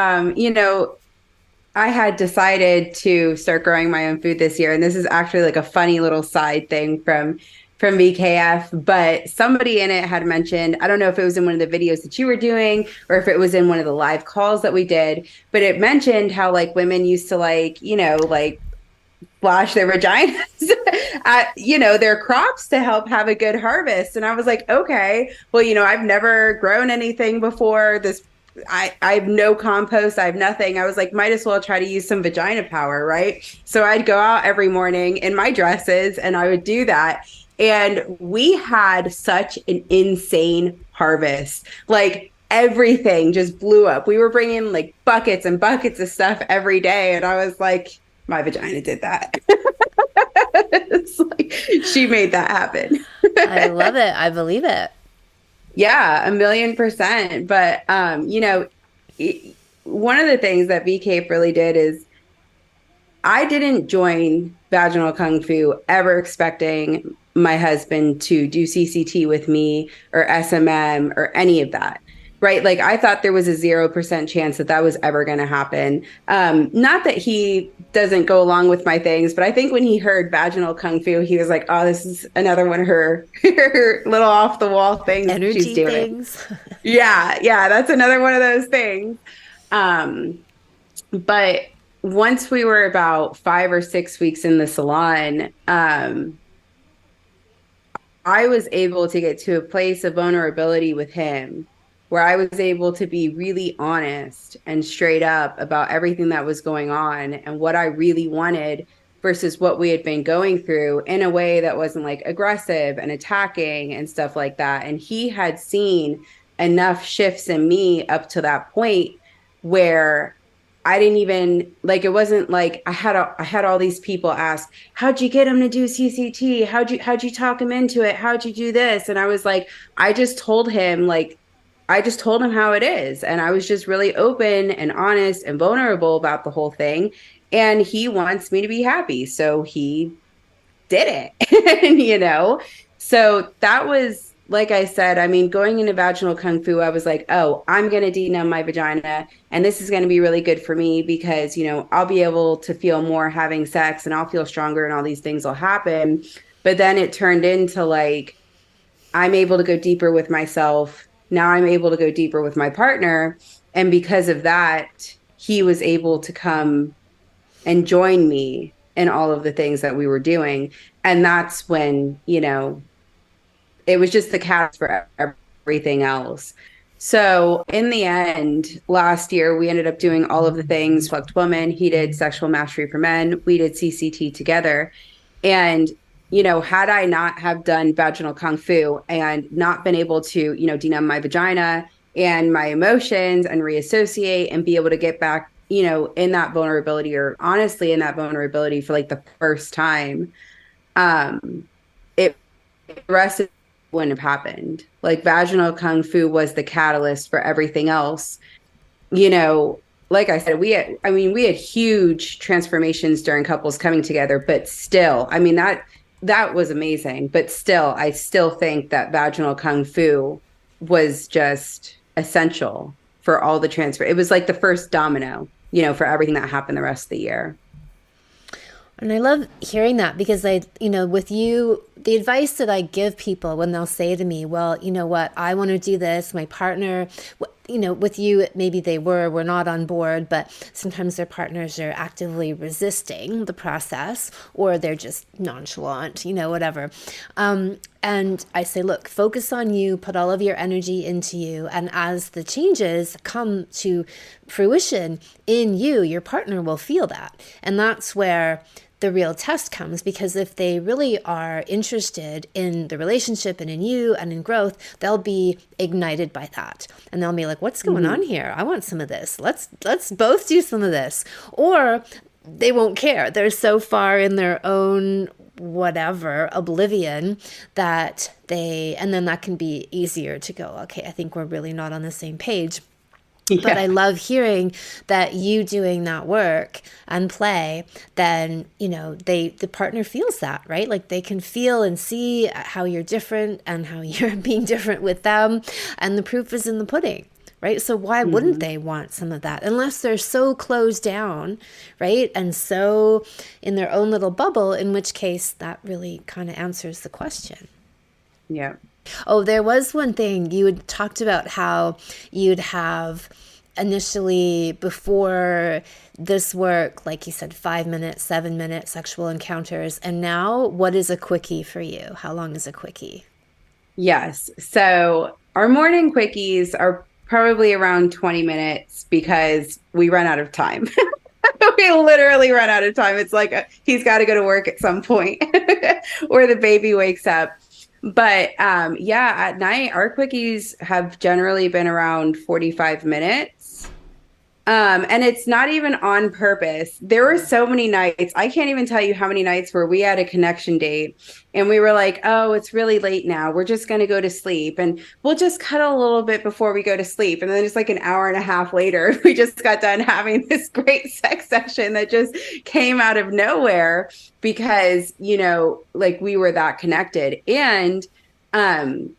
S2: I had decided to start growing my own food this year, and this is actually like a funny little side thing from VKF. But somebody in it had mentioned, I don't know if it was in one of the videos that you were doing or if it was in one of the live calls that we did, but it mentioned how like women used to like, like flash their vaginas at, their crops to help have a good harvest. And I was like, okay, well, I've never grown anything before this. I have no compost. I have nothing. I was like, might as well try to use some vagina power, right? So I'd go out every morning in my dresses and I would do that. And we had such an insane harvest. Like everything just blew up. We were bringing like buckets and buckets of stuff every day. And I was like, my vagina did that. It's like she made that happen.
S1: I love it. I believe it.
S2: Yeah, 1,000,000%. But one of the things that VK really did is I didn't join vaginal kung fu ever expecting my husband to do CCT with me or SMM or any of that. Right. Like I thought there was a 0% chance that that was ever going to happen. Not that he doesn't go along with my things, but I think when he heard vaginal kung fu, he was like, oh, this is another one of her little off the wall things she's
S1: Energy
S2: doing.
S1: things.
S2: Yeah. Yeah. That's another one of those things. But once we were about 5 or 6 weeks in the salon, I was able to get to a place of vulnerability with him where I was able to be really honest and straight up about everything that was going on and what I really wanted versus what we had been going through in a way that wasn't like aggressive and attacking and stuff like that. And he had seen enough shifts in me up to that point where I didn't even like, it wasn't like I had all these people ask, how'd you get him to do CCT? How'd you talk him into it? How'd you do this? And I was like, I just told him how it is. And I was just really open and honest and vulnerable about the whole thing. And he wants me to be happy. So he did it, So that was, like I said, I mean, going into vaginal kung fu, I was like, oh, I'm going to denumb my vagina. And this is going to be really good for me because, I'll be able to feel more having sex and I'll feel stronger and all these things will happen. But then it turned into like, I'm able to go deeper with myself. Now I'm able to go deeper with my partner. And because of that, he was able to come and join me in all of the things that we were doing. And that's when, it was just the catalyst for everything else. So in the end, last year, we ended up doing all of the things. Fucked Woman, he did Sexual Mastery for Men. We did CCT together. And had I not have done vaginal kung fu and not been able to, denumb my vagina and my emotions and reassociate and be able to get back, in that vulnerability or honestly in that vulnerability for like the first time, it the rest of it wouldn't have happened. Like vaginal kung fu was the catalyst for everything else. Like I said, we had huge transformations during couples coming together, but still, I mean, that was amazing. But still, I still think that vaginal kung fu was just essential for all the transfer. It was like the first domino, for everything that happened the rest of the year.
S1: And I love hearing that because with you, the advice that I give people when they'll say to me, well, you know what, I want to do this, my partner, with you, maybe we're not on board, but sometimes their partners are actively resisting the process or they're just nonchalant, whatever. And I say, look, focus on you, put all of your energy into you. And as the changes come to fruition in you, your partner will feel that. And that's where the real test comes, because if they really are interested in the relationship and in you and in growth, they'll be ignited by that. And they'll be like, what's going on here? I want some of this. Let's both do some of this. Or they won't care. They're so far in their own whatever oblivion and then that can be easier to go, okay, I think we're really not on the same page. But I
S2: Yeah.
S1: love hearing that you doing that work and play, then, the partner feels that, right? Like they can feel and see how you're different and how you're being different with them. And the proof is in the pudding, right? So why wouldn't
S2: Hmm.
S1: they want some of that? Unless they're so closed down, right? And so in their own little bubble, in which case that really kind of answers the question.
S2: Yeah.
S1: Oh, there was one thing you had talked about how you'd have initially before this work, like you said, 5 minute, 7 minute sexual encounters. And now, what is a quickie for you? How long is a quickie?
S2: Yes. So our morning quickies are probably around 20 minutes because we run out of time. We literally run out of time. It's like he's got to go to work at some point or the baby wakes up. But yeah, at night, our quickies have generally been around 45 minutes. And it's not even on purpose. There were so many nights, I can't even tell you how many nights where we had a connection date and we were like, oh, it's really late now. We're just going to go to sleep and we'll just cuddle a little bit before we go to sleep. And then it's like an hour and a half later, we just got done having this great sex session that just came out of nowhere because, like we were that connected. And, um,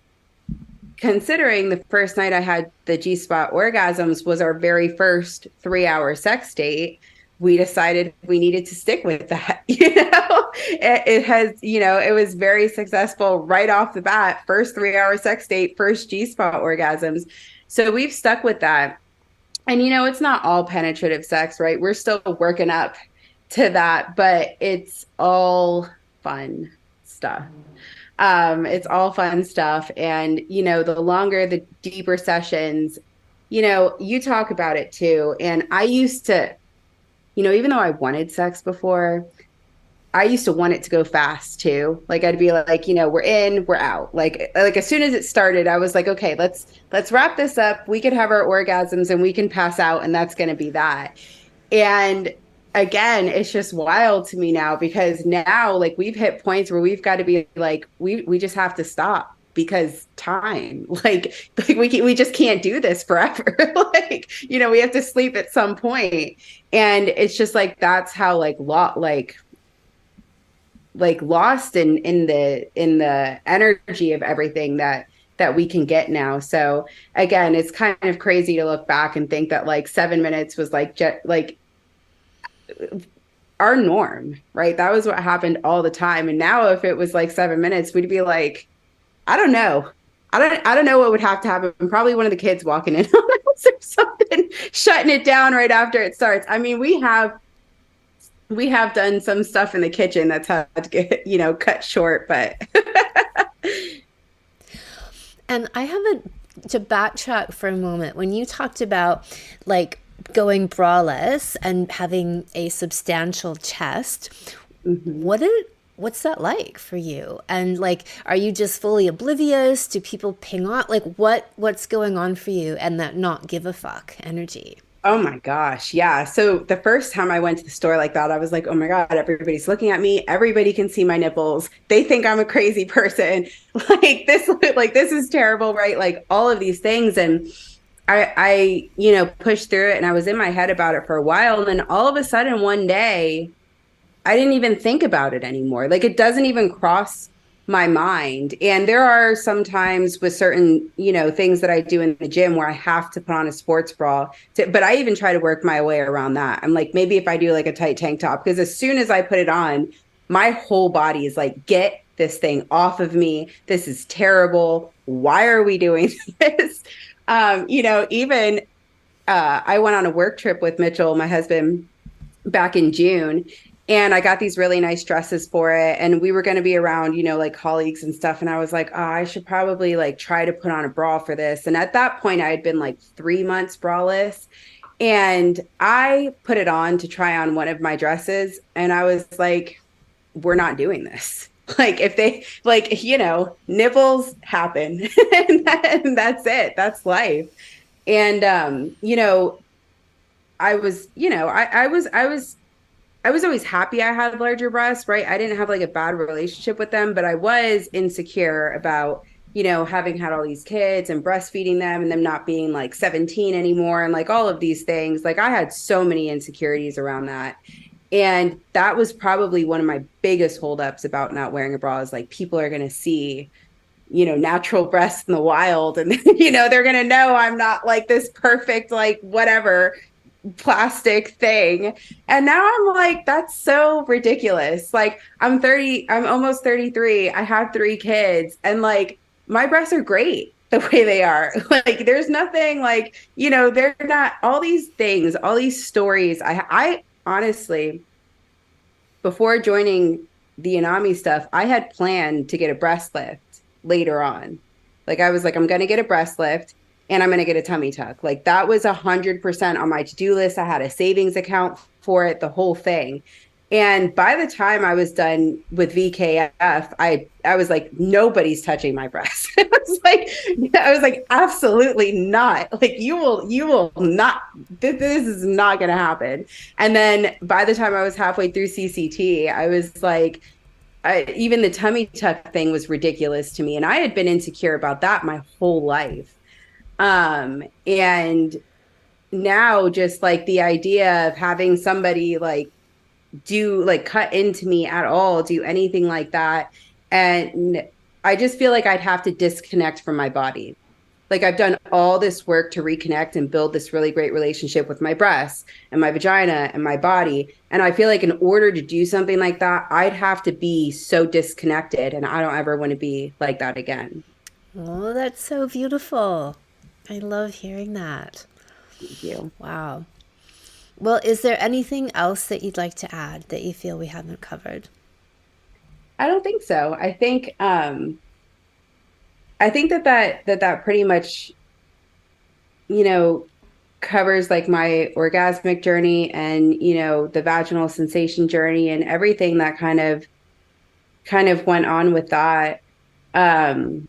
S2: considering the first night I had the G spot orgasms was our very first 3 hour sex date, we decided we needed to stick with that. It has, it was very successful right off the bat. First 3 hour sex date, first G spot orgasms. So we've stuck with that. And, it's not all penetrative sex, right? We're still working up to that, but it's all fun stuff. It's all fun stuff. And, the longer, the deeper sessions, you talk about it too. And I used to, even though I wanted sex before, I used to want it to go fast too. Like I'd be like, we're in, we're out. Like as soon as it started, I was like, okay, let's wrap this up. We could have our orgasms and we can pass out and that's going to be that. And again, it's just wild to me now because now like we've hit points where we've got to be like we just have to stop because time like we just can't do this forever. Like we have to sleep at some point and it's just like that's how like lost in the energy of everything that we can get now. So again, it's kind of crazy to look back and think that like 7 minutes was like our norm, right? That was what happened all the time. And now if it was like 7 minutes, we'd be like, I don't know. I don't know what would have to happen. Probably one of the kids walking in on us or something, shutting it down right after it starts. I mean, we have done some stuff in the kitchen that's had to get, cut short, but
S1: And I haven't to backtrack for a moment. When you talked about like going braless and having a substantial chest,
S2: mhm.
S1: what's that like for you? And like, are you just fully oblivious? Do people ping on? Like, what's going on for you? And that not give a fuck energy.
S2: Oh my gosh. Yeah. So the first time I went to the store like that, I was like, oh my God, everybody's looking at me. Everybody can see my nipples. They think I'm a crazy person. This is terrible, right? Like all of these things. And I pushed through it and I was in my head about it for a while. And then all of a sudden one day, I didn't even think about it anymore. Like it doesn't even cross my mind. And there are some times with certain, things that I do in the gym where I have to put on a sports bra. But I even try to work my way around that. I'm like, maybe if I do like a tight tank top, because as soon as I put it on, my whole body is like, get this thing off of me. This is terrible. Why are we doing this? Even I went on a work trip with Mitchell, my husband, back in June. And I got these really nice dresses for it. And we were going to be around, like colleagues and stuff. And I was like, oh, I should probably like try to put on a bra for this. And at that point, I had been like 3 months braless. And I put it on to try on one of my dresses. And I was like, we're not doing this. Like if they nipples happen and that's it. That's life. And, I was, I was always happy I had larger breasts, right? I didn't have like a bad relationship with them, but I was insecure about having had all these kids and breastfeeding them and them not being like 17 anymore and like all of these things, like I had so many insecurities around that. And that was probably one of my biggest holdups about not wearing a bra is like people are going to see, natural breasts in the wild and, they're going to know I'm not like this perfect, like whatever plastic thing. And now I'm like, that's so ridiculous. Like I'm 30, I'm almost 33. I have 3 kids and like my breasts are great the way they are. Like there's nothing like, they're not all these things, all these stories. I honestly, before joining the Anami stuff, I had planned to get a breast lift later on. Like I was like, I'm going to get a breast lift and I'm going to get a tummy tuck. Like that was 100% on my to-do list. I had a savings account for it, the whole thing. And by the time I was done with VKF, I was like, nobody's touching my breast. I was like, absolutely not. Like you will not. This is not going to happen. And then by the time I was halfway through CCT, I was like, even the tummy tuck thing was ridiculous to me, and I had been insecure about that my whole life. And now just like the idea of having somebody like do like cut into me at all, do anything like that. And I just feel like I'd have to disconnect from my body. Like I've done all this work to reconnect and build this really great relationship with my breasts and my vagina and my body. And I feel like in order to do something like that, I'd have to be so disconnected. And I don't ever want to be like that again.
S1: Oh, that's so beautiful. I love hearing that.
S2: Thank you.
S1: Wow. Well, is there anything else that you'd like to add that you feel we haven't covered?
S2: I don't think so. I think that pretty much, you know, covers like my orgasmic journey and, the vaginal sensation journey and everything that kind of went on with that. Um,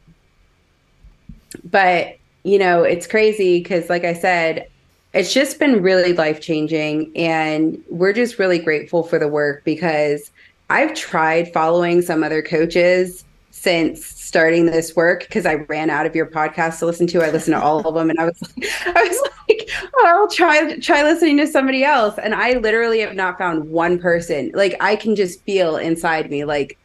S2: but, it's crazy because like I said, it's just been really life changing and we're just really grateful for the work because I've tried following some other coaches since starting this work because I ran out of your podcast to listen to. I listened to all of them and I was like, oh, I'll try listening to somebody else. And I literally have not found one person. Like I can just feel inside me like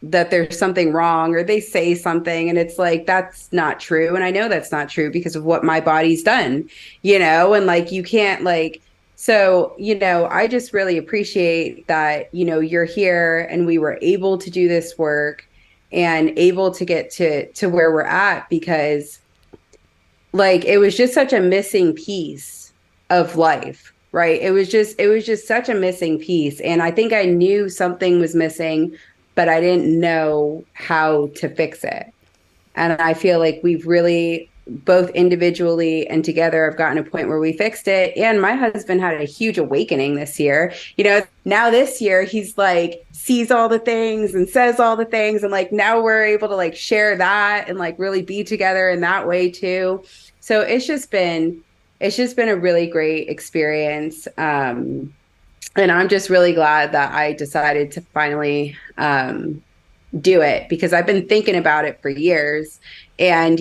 S2: that there's something wrong or they say something and it's like that's not true. And I know that's not true because of what my body's done, and like you can't like so, I just really appreciate that, you're here and we were able to do this work and able to get to where we're at because like it was just such a missing piece of life, right? It was just such a missing piece. And I think I knew something was missing, but I didn't know how to fix it. And I feel like we've really both individually and together have gotten a point where we fixed it. And my husband had a huge awakening this year. Now this year he's like sees all the things and says all the things. And like now we're able to like share that and like really be together in that way too. So it's just been a really great experience. And I'm just really glad that I decided to finally do it because I've been thinking about it for years and,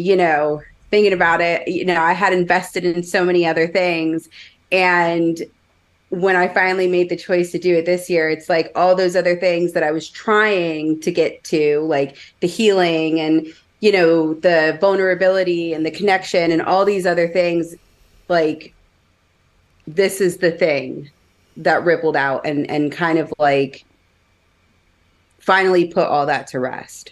S2: thinking about it, I had invested in so many other things. And when I finally made the choice to do it this year, it's like all those other things that I was trying to get to, like the healing and, the vulnerability and the connection and all these other things, like this is the thing that rippled out and kind of like finally put all that to rest.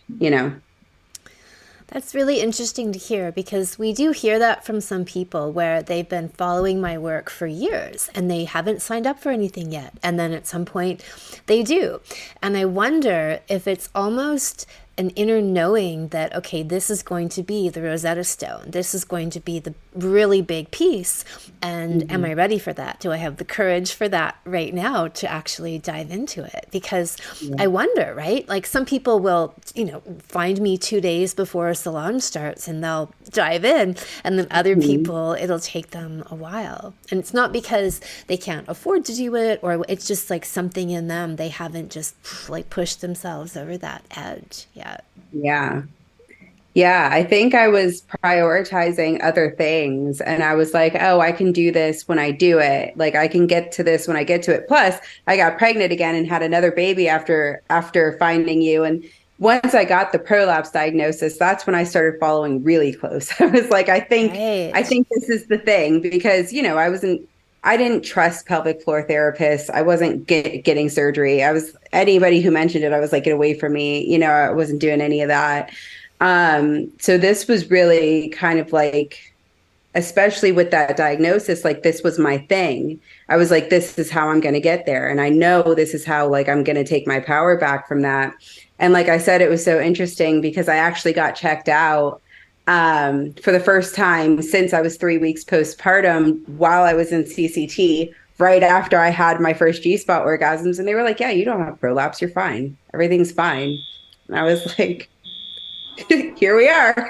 S1: That's really interesting to hear because we do hear that from some people where they've been following my work for years and they haven't signed up for anything yet. And then at some point they do. And I wonder if it's almost an inner knowing that, okay, this is going to be the Rosetta Stone. This is going to be the really big piece. And am I ready for that? Do I have the courage for that right now to actually dive into it? Because I wonder, right? Like some people will, find me 2 days before a salon starts and they'll dive in. And then other people, it'll take them a while. And it's not because they can't afford to do it or it's just like something in them. They haven't just like pushed themselves over that edge yet.
S2: Yeah. Yeah, I think I was prioritizing other things and I was like, oh, I can do this when I do it. Like I can get to this when I get to it. Plus, I got pregnant again and had another baby after finding you. And once I got the prolapse diagnosis, that's when I started following really close. I was like, I
S1: Right.
S2: think this is the thing because, I didn't trust pelvic floor therapists. I wasn't getting surgery. I was anybody who mentioned it, I was like, get away from me. I wasn't doing any of that. So this was really kind of like, especially with that diagnosis, like this was my thing. I was like, this is how I'm going to get there. And I know this is how like I'm going to take my power back from that. And like I said, it was so interesting because I actually got checked out for the first time since I was 3 weeks postpartum while I was in CCT, right after I had my first G-spot orgasms. And they were like, yeah, you don't have prolapse. You're fine. Everything's fine. And I was like, here we are.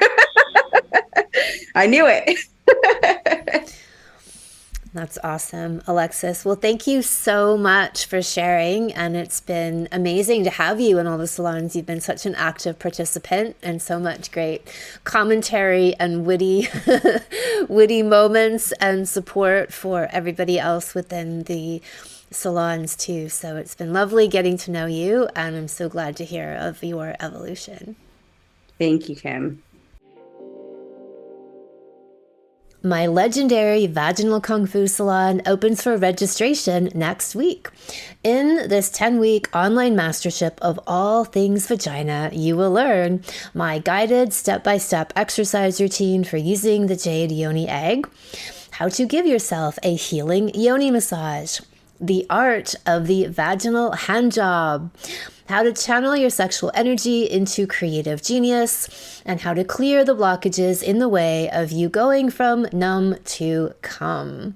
S2: I knew it.
S1: That's awesome, Alexis. Well, thank you so much for sharing. And it's been amazing to have you in all the salons. You've been such an active participant and so much great commentary and witty, witty moments and support for everybody else within the salons too. So it's been lovely getting to know you. And I'm so glad to hear of your evolution.
S2: Thank you, Kim.
S1: My legendary vaginal kung fu salon opens for registration next week. In this 10-week online mastership of all things vagina, you will learn my guided step-by-step exercise routine for using the jade yoni egg, how to give yourself a healing yoni massage, the art of the vaginal hand job, how to channel your sexual energy into creative genius, and how to clear the blockages in the way of you going from numb to come.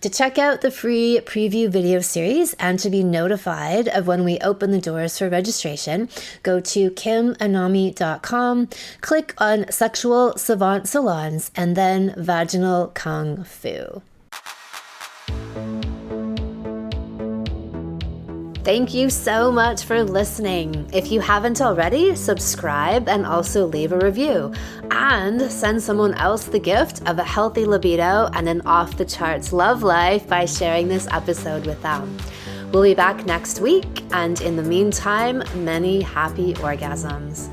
S1: To check out the free preview video series and to be notified of when we open the doors for registration, go to kimanami.com, click on Sexual Savant Salons, and then Vaginal Kung Fu. Thank you so much for listening. If you haven't already, subscribe and also leave a review. And send someone else the gift of a healthy libido and an off-the-charts love life by sharing this episode with them. We'll be back next week, and in the meantime, many happy orgasms.